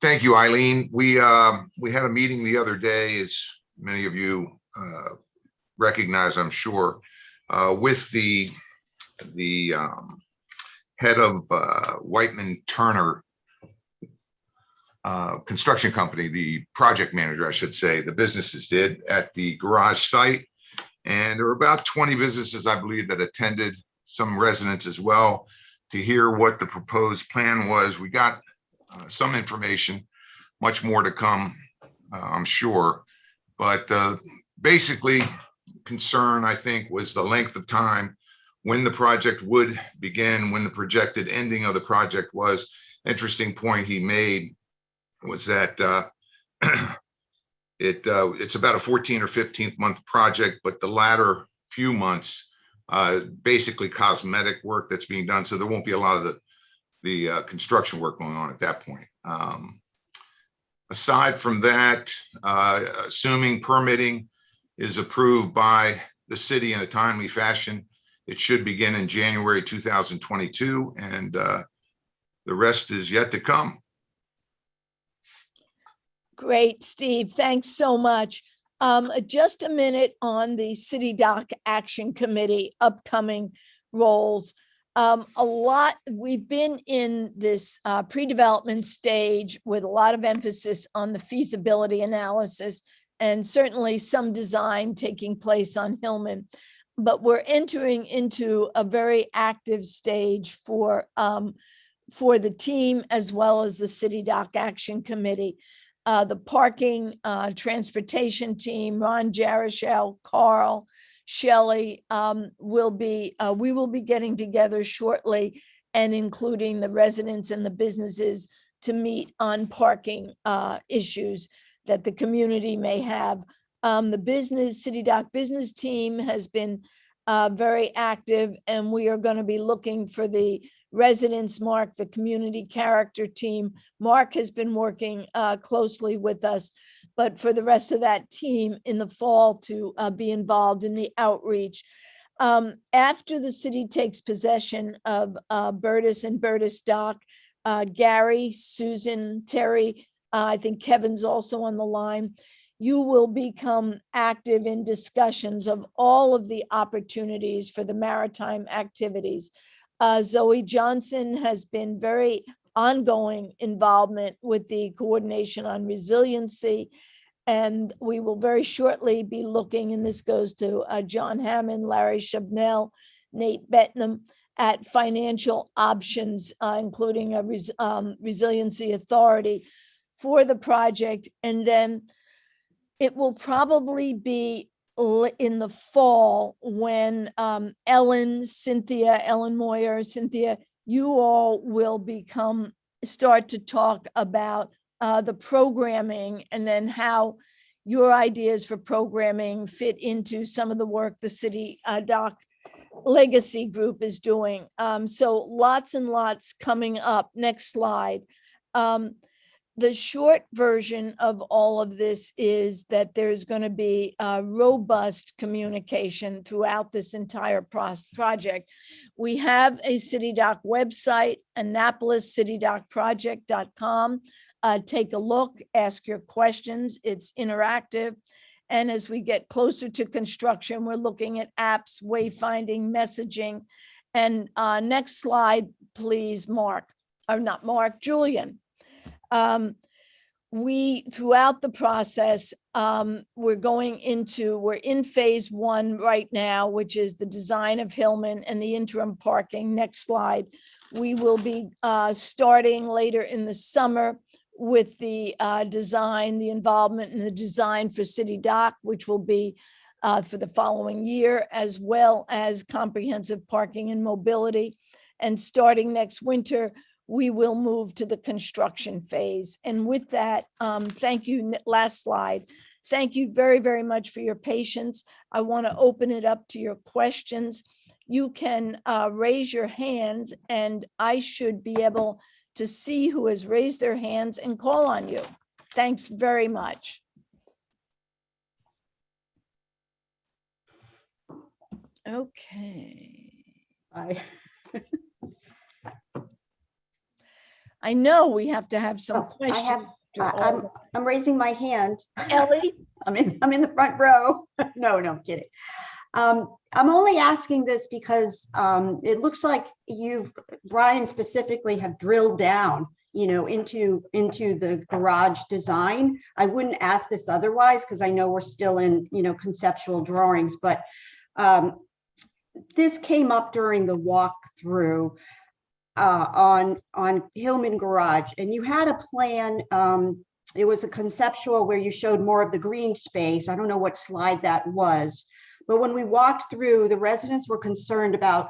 Thank you, Eileen. We had a meeting the other day, as many of you recognize, I'm sure, with the head of Whiteman Turner construction company, the project manager, I should say, the businesses did at the garage site. And there were about 20 businesses, I believe, that attended, some residents as well, to hear what the proposed plan was. We got some information, much more to come, I'm sure. But basically, concern, I think, was the length of time when the project would begin, when the projected ending of the project was. Interesting point he made was that it's about a 14 or 15th month project, but the latter few months, basically cosmetic work that's being done. So there won't be a lot of the construction work going on at that point. Aside from that, assuming permitting is approved by the city in a timely fashion, it should begin in January 2022, and the rest is yet to come. Great, Steve. Thanks so much. Just a minute on the City Dock Action Committee upcoming roles. We've been in this pre-development stage with a lot of emphasis on the feasibility analysis, and certainly some design taking place on Hillman. But we're entering into a very active stage for the team as well as the City Dock Action Committee. The parking transportation team, Ron Jarishel, Carl, Shelley, we will be getting together shortly and including the residents and the businesses to meet on parking issues that the community may have. The City Dock business team has been very active, and we are going to be looking for the residents. Mark, the community character team, Mark has been working closely with us, but for the rest of that team in the fall to be involved in the outreach. After the city takes possession of Bertus and Bertus Dock, Gary, Susan, Terry, I think Kevin's also on the line. You will become active in discussions of all of the opportunities for the maritime activities. Zoe Johnson has been very ongoing involvement with the coordination on resiliency. And we will very shortly be looking, and this goes to John Hammond, Larry Shabnell, Nate Betnam, at financial options, including a resiliency authority for the project. And then it will probably be in the fall when Ellen Moyer, Cynthia, you all will start to talk about the programming, and then how your ideas for programming fit into some of the work the City Dock Legacy Group is doing. So lots and lots coming up. Next slide. The short version of all of this is that there's going to be robust communication throughout this entire project. We have a City Dock website, AnnapolisCityDockProject.com. Take a look, ask your questions. It's interactive. And as we get closer to construction, we're looking at apps, wayfinding, messaging. And next slide, please, Mark, or not Mark, Julian. Throughout the process, we're in phase one right now, which is the design of Hillman and the interim parking. Next slide. We will be starting later in the summer with the the involvement in the design for City Dock, which will be for the following year, as well as comprehensive parking and mobility. And starting next winter, we will move to the construction phase. And with that, thank you. Last slide. Thank you very, very much for your patience. I want to open it up to your questions. You can raise your hands, and I should be able to see who has raised their hands and call on you. Thanks very much. Okay. I know we have to have some questions. I'm raising my hand. Ellie? I'm in the front row. No, I'm kidding. I'm only asking this because it looks like Brian specifically have drilled down, into the garage design. I wouldn't ask this otherwise because I know we're still in, conceptual drawings, but this came up during the walkthrough on Hillman Garage, and you had a plan. It was a conceptual where you showed more of the green space. I don't know what slide that was. But when we walked through, the residents were concerned about,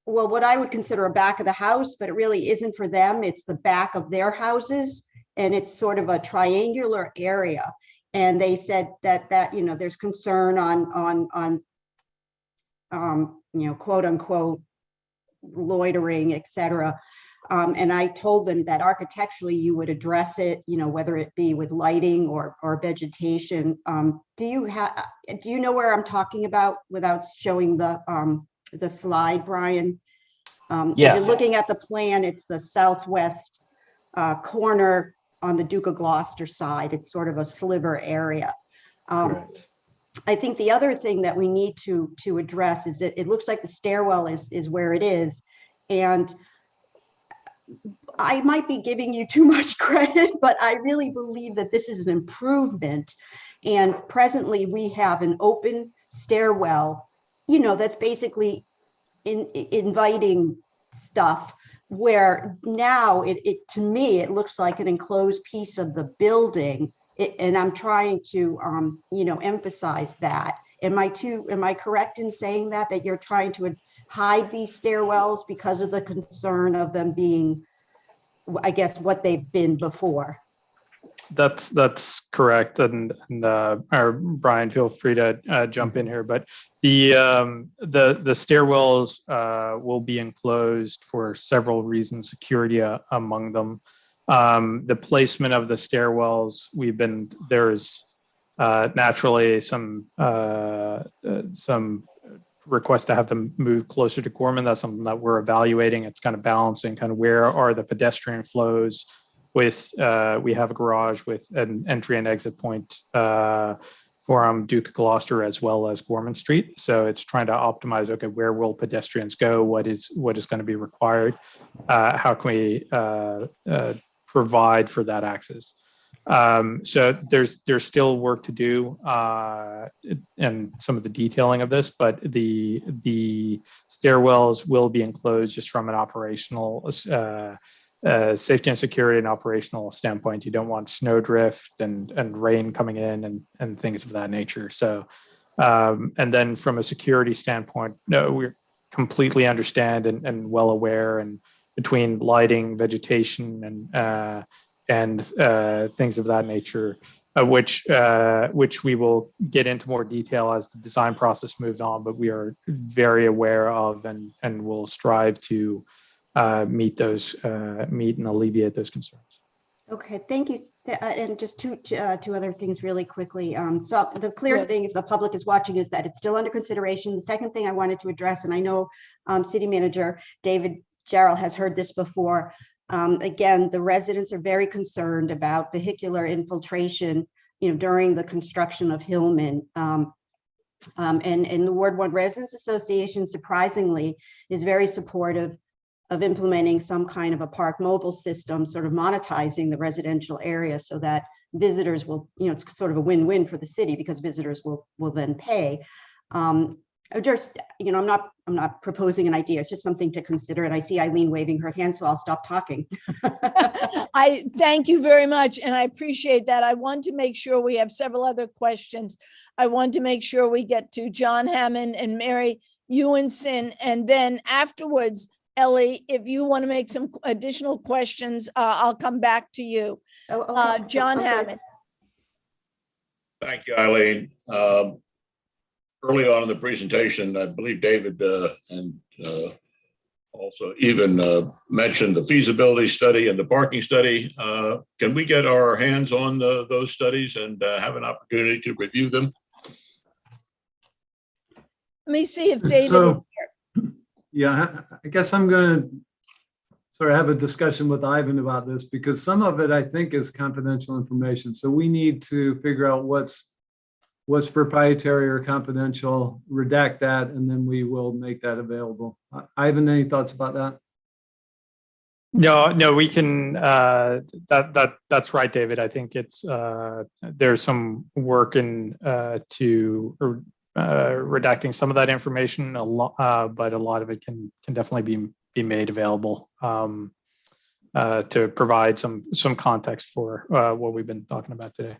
well, what I would consider a back of the house, but it really isn't for them. It's the back of their houses, and it's sort of a triangular area. And they said that there's concern on quote unquote loitering, et cetera. And I told them that architecturally you would address it, whether it be with lighting or vegetation. Do you know where I'm talking about without showing the slide, Brian? Yeah. If you're looking at the plan, it's the southwest corner on the Duke of Gloucester side. It's sort of a sliver area. Correct. I think the other thing that we need to address is that it looks like the stairwell is where it is. And I might be giving you too much credit, but I really believe that this is an improvement. And presently we have an open stairwell, that's basically inviting stuff, where now to me, it looks like an enclosed piece of the building. And I'm trying to, emphasize that. Am I correct in saying that you're trying to hide these stairwells because of the concern of them being, I guess, what they've been before? That's correct. And or Brian, feel free to jump in here. But the stairwells will be enclosed for several reasons, security among them. The placement of the stairwells, there's naturally some request to have them move closer to Gorman. That's something that we're evaluating. It's kind of balancing kind of where are the pedestrian flows with, we have a garage with an entry and exit point from Duke of Gloucester as well as Gorman Street. So it's trying to optimize, okay, where will pedestrians go? What is going to be required? How can we provide for that access? So there's still work to do and some of the detailing of this, but the stairwells will be enclosed just from an operational safety and security and operational standpoint. You don't want snowdrift and rain coming in and things of that nature. So and then from a security standpoint, no, we completely understand and well aware, and between lighting, vegetation, and things of that nature, which we will get into more detail as the design process moves on, but we are very aware of and will strive to meet and alleviate those concerns. Okay, thank you. And just two other things really quickly. So the clear thing, if the public is watching, is that it's still under consideration. The second thing I wanted to address, and I know City Manager David Jarrell has heard this before. Again, the residents are very concerned about vehicular infiltration, during the construction of Hillman. And the Ward 1 Residents Association, surprisingly, is very supportive of implementing some kind of a park mobile system, sort of monetizing the residential area so that visitors will, it's sort of a win-win for the city because visitors will then pay. Just, I'm not proposing an idea. It's just something to consider. And I see Eileen waving her hand, so I'll stop talking. I thank you very much, and I appreciate that. I want to make sure we have several other questions. I want to make sure we get to John Hammond and Mary Ewenson, and then afterwards, Ellie, if you want to make some additional questions, I'll come back to you. Oh, okay. John Okay. Hammond. Thank you, Eileen. Early on in the presentation, I believe David and also even mentioned the feasibility study and the parking study. Can we get our hands on those studies and have an opportunity to review them? Let me see if David is here. Yeah, I guess I'm going to sort of have a discussion with Ivan about this because some of it I think is confidential information. So we need to figure out what's proprietary or confidential, redact that, and then we will make that available. Ivan, any thoughts about that? No, we can. That's right, David. I think it's there's some work in to redacting some of that information, but a lot of it can definitely be made available to provide some context for what we've been talking about today.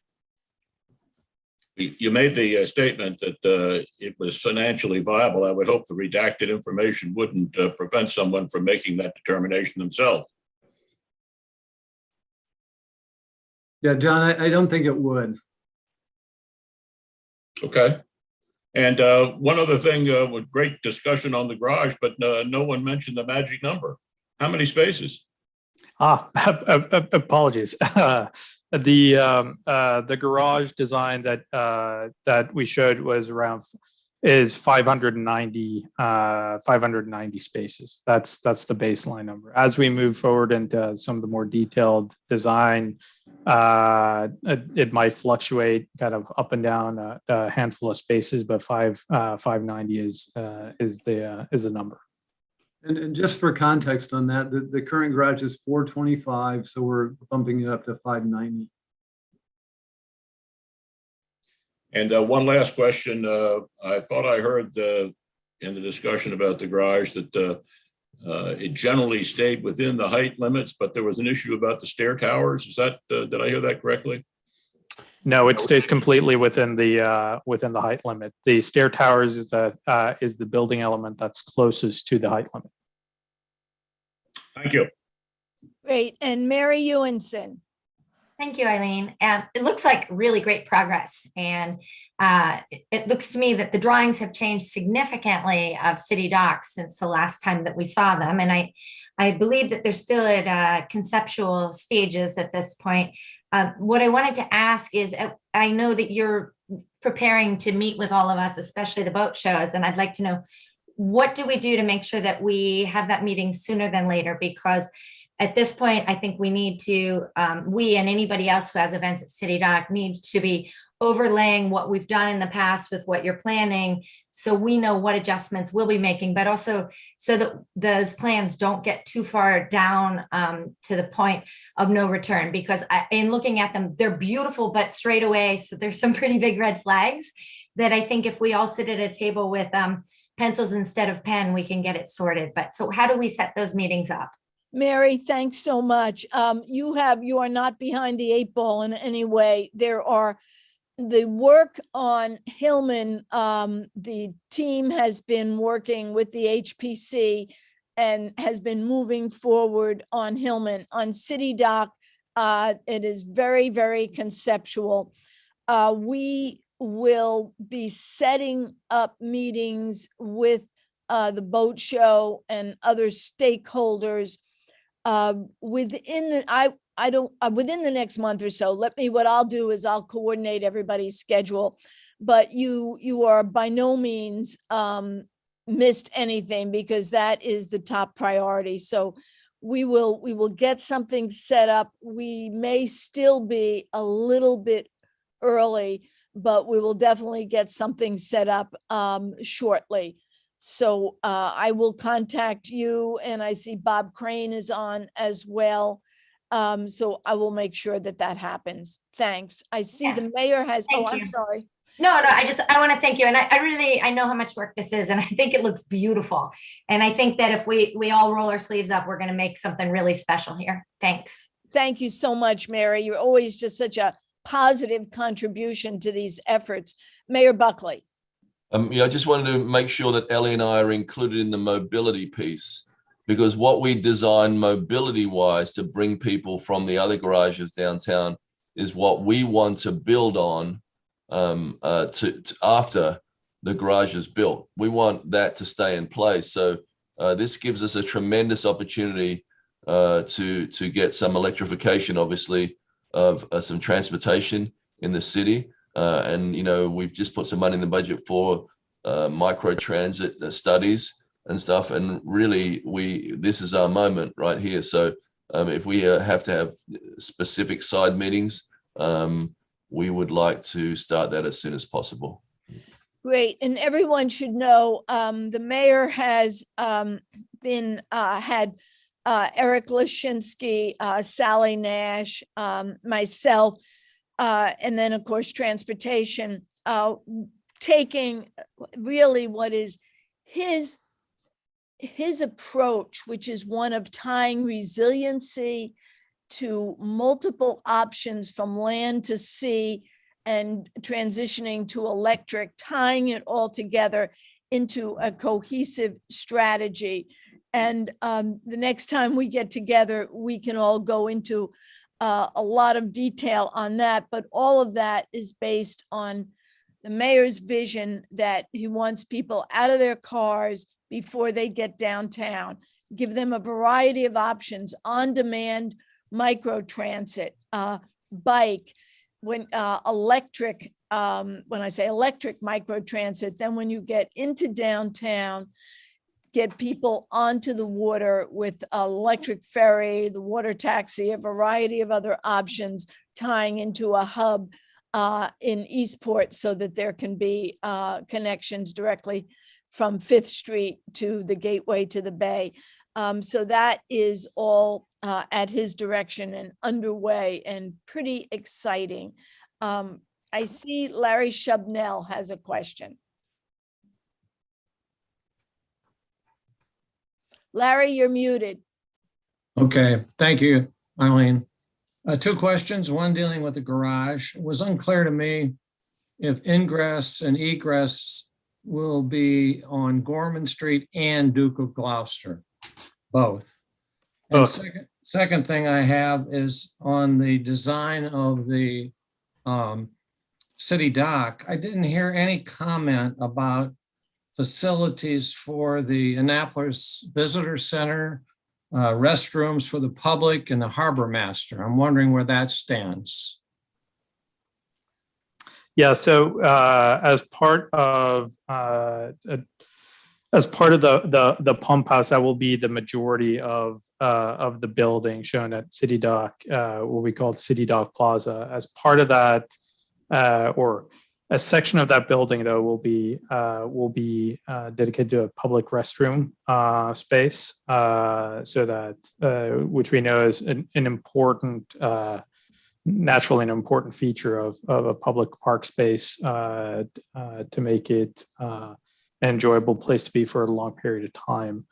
You made the statement that it was financially viable. I would hope the redacted information wouldn't prevent someone from making that determination themselves. Yeah, John, I don't think it would. Okay. And one other thing, with great discussion on the garage, but no one mentioned the magic number. How many spaces? Apologies. The garage design that we showed was is 590 spaces. That's the baseline number. As we move forward into some of the more detailed design, it might fluctuate kind of up and down a handful of spaces, but 590 is the number. And just for context on that, the current garage is 425, so we're bumping it up to 590. And one last question. I thought I heard in the discussion about the garage that it generally stayed within the height limits, but there was an issue about the stair towers. Is that, did I hear that correctly? No, it stays completely within the height limit. The stair towers is the building element that's closest to the height limit. Thank you. Great. And Mary Ewenson. Thank you, Eileen. It looks like really great progress. And it looks to me that the drawings have changed significantly of city docks since the last time that we saw them. And I believe that they're still at conceptual stages at this point. What I wanted to ask is, I know that you're preparing to meet with all of us, especially the boat shows, and I'd like to know, what do we do to make sure that we have that meeting sooner than later? Because at this point, I think we need to, we and anybody else who has events at City Dock needs to be overlaying what we've done in the past with what you're planning, so we know what adjustments we'll be making, but also so that those plans don't get too far down to the point of no return. Because in looking at them, they're beautiful, but straight away, so there's some pretty big red flags that I think if we all sit at a table with pencils instead of pen, we can get it sorted. But so how do we set those meetings up? Mary, thanks so much. You are not behind the 8 ball in any way. There are the work on Hillman. The team has been working with the HPC and has been moving forward on Hillman. On City Dock, it is very, very conceptual. We will be setting up meetings with the boat show and other stakeholders within the next month or so. What I'll do is I'll coordinate everybody's schedule, but you are by no means missed anything, because that is the top priority. So we will get something set up. We may still be a little bit early, but we will definitely get something set up shortly. So I will contact you, and I see Bob Crane is on as well. So I will make sure that that happens. Thanks. I see the mayor has, Thank I'm you. sorry. No, I want to thank you. And I know how much work this is, and I think it looks beautiful. And I think that if we all roll our sleeves up, we're going to make something really special here. Thanks. Thank you so much, Mary. You're always just such a positive contribution to these efforts. Mayor Buckley. I just wanted to make sure that Ellie and I are included in the mobility piece, because what we designed mobility wise to bring people from the other garages downtown is what we want to build on to after the garage is built. We want that to stay in place. So this gives us a tremendous opportunity to get some electrification, obviously, of some transportation in the city. And, we've just put some money in the budget for micro transit studies and stuff. And really, this is our moment right here. So if we have to have specific side meetings, we would like to start that as soon as possible. Great. And everyone should know the mayor has had Eric Lashinsky, Sally Nash, myself, and then, of course, transportation, taking really what is his approach, which is one of tying resiliency to multiple options from land to sea and transitioning to electric, tying it all together into a cohesive strategy. And the next time we get together, we can all go into a lot of detail on that, but all of that is based on the mayor's vision that he wants people out of their cars before they get downtown, give them a variety of options, on-demand micro transit, bike, when electric, when I say electric micro transit, then when you get into downtown, get people onto the water with electric ferry, the water taxi, a variety of other options, tying into a hub in Eastport so that there can be connections directly from 5th Street to the gateway to the bay. So that is all at his direction and underway and pretty exciting. I see Larry Shubnell has a question. Larry, you're muted. Okay, thank you, Eileen. Two questions, one dealing with the garage. It was unclear to me if ingress and egress will be on Gorman Street and Duke of Gloucester, both. And Both. second thing I have is on the design of the city dock. I didn't hear any comment about facilities for the Annapolis Visitor Center, restrooms for the public, and the harbor master. I'm wondering where that stands. Yeah, so as part of the pump house, that will be the majority of the building shown at City Dock, what we call City Dock Plaza. As part of that, or a section of that building, though, will be dedicated to a public restroom space, so that which we know is an important, naturally an important feature of a public park space to make it an enjoyable place to be for a long period of time.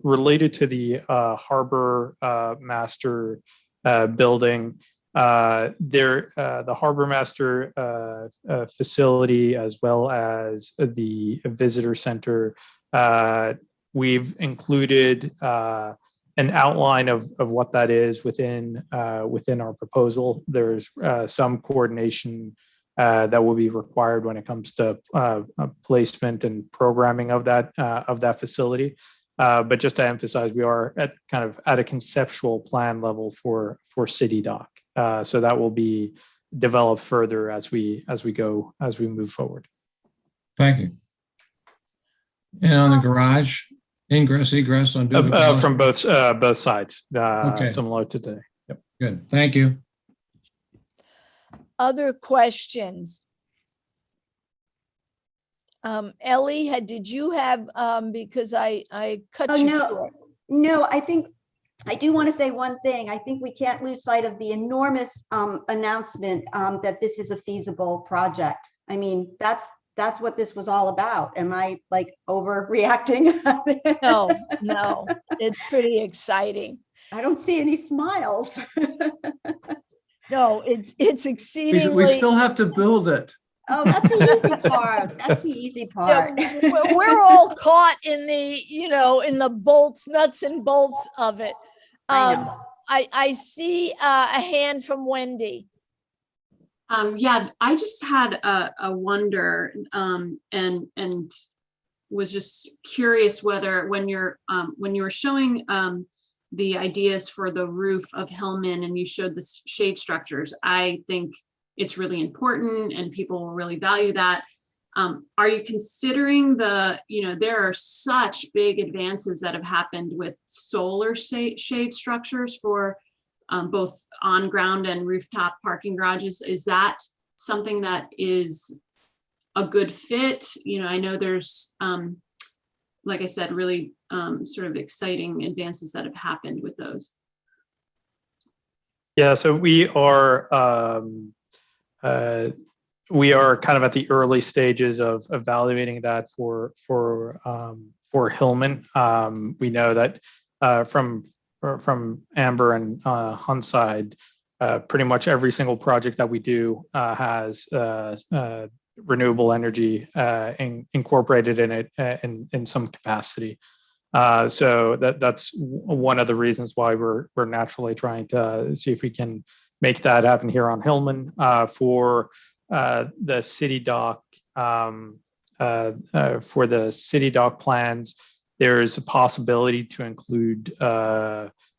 Related to the harbor master building, the harbor master facility, as well as the visitor center, we've included an outline of what that is within our proposal. There's some coordination that will be required when it comes to placement and programming of that facility. But just to emphasize, we are at a conceptual plan level for City Dock. So that will be developed further as we move forward. Thank you. And on the garage, ingress, egress on Duke of Gloucester? From both sides, Okay. similar to today. Yep. Good, thank you. Other questions? Ellie, did you have, because I cut Oh, you no. short. No, I think, I do want to say one thing. I think we can't lose sight of the enormous announcement that this is a feasible project. I mean, that's what this was all about. Am I like overreacting? No, it's pretty exciting. I don't see any smiles. No, it's exceedingly. We still have to build it. Oh, that's the easy part. That's the easy part. Yeah, we're all caught in the bolts, nuts and bolts of it. I see a hand from Wendy. Yeah, I just had a wonder and was just curious whether when you were showing the ideas for the roof of Hillman and you showed the shade structures, I think it's really important and people will really value that. Are you considering there are such big advances that have happened with solar shade structures for both on ground and rooftop parking garages? Is that something that is a good fit? I know there's, like I said, really sort of exciting advances that have happened with those. Yeah, so we are kind of at the early stages of evaluating that for Hillman. We know that from Amber and Hunt's side, pretty much every single project that we do has renewable energy incorporated in it in some capacity. So that's one of the reasons why we're naturally trying to see if we can make that happen here on Hillman. For the City Dock, for the City Dock plans, there's a possibility to include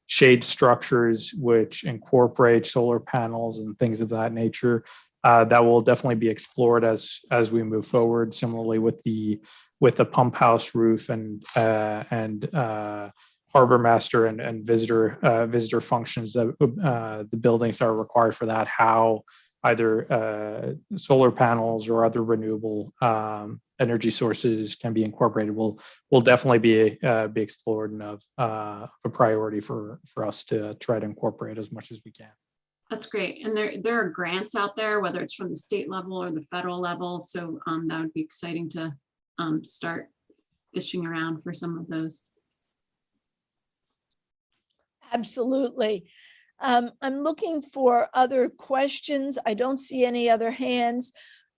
shade structures which incorporate solar panels and things of that nature. That will definitely be explored as we move forward. Similarly with the pump house roof and harbor master and visitor functions, that the buildings that are required for that, how either solar panels or other renewable energy sources can be incorporated will definitely be explored and of a priority for us to try to incorporate as much as we can. That's great. And there are grants out there, whether it's from the state level or the federal level. So that would be exciting to start fishing around for some of those. Absolutely. I'm looking for other questions. I don't see any other hands.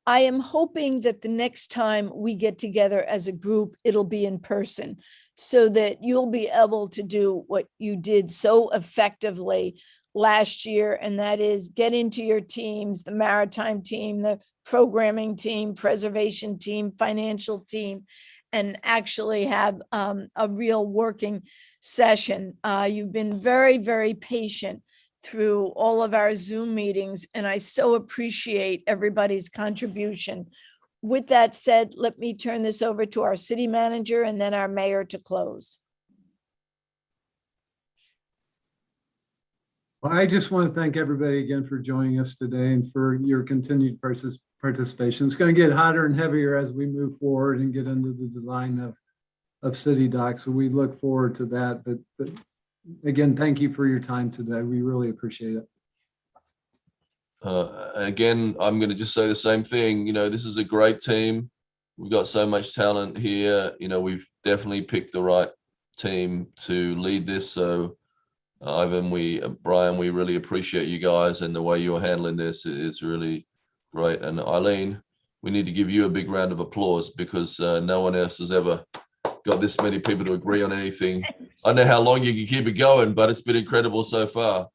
I am hoping that the next time we get together as a group, it'll be in person so that you'll be able to do what you did so effectively last year, and that is get into your teams, the maritime team, the programming team, preservation team, financial team, and actually have a real working session. You've been very, very patient through all of our Zoom meetings, and I so appreciate everybody's contribution. With that said, let me turn this over to our city manager and then our mayor to close. Well, I just want to thank everybody again for joining us today and for your continued participation. It's going to get hotter and heavier as we move forward and get into the design of City Dock. So we look forward to that. But again, thank you for your time today. We really appreciate it. Again, I'm going to just say the same thing. You know, this is a great team. We've got so much talent here. You know, we've definitely picked the right team to lead this. So Ivan, Brian, we really appreciate you guys and the way you're handling this. It's really great. And Eileen, we need to give you a big round of applause because no one else has ever got this many people to agree on anything. I don't know how long you can keep it going, but it's been incredible so far.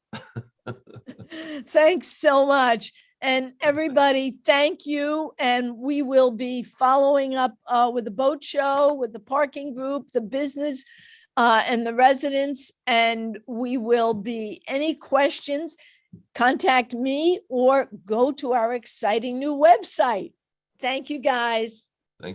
Thanks so much. And everybody, thank you. And we will be following up with the boat show, with the parking group, the business, and the residents. And we will be, any questions, contact me or go to our exciting new website. Thank you, guys.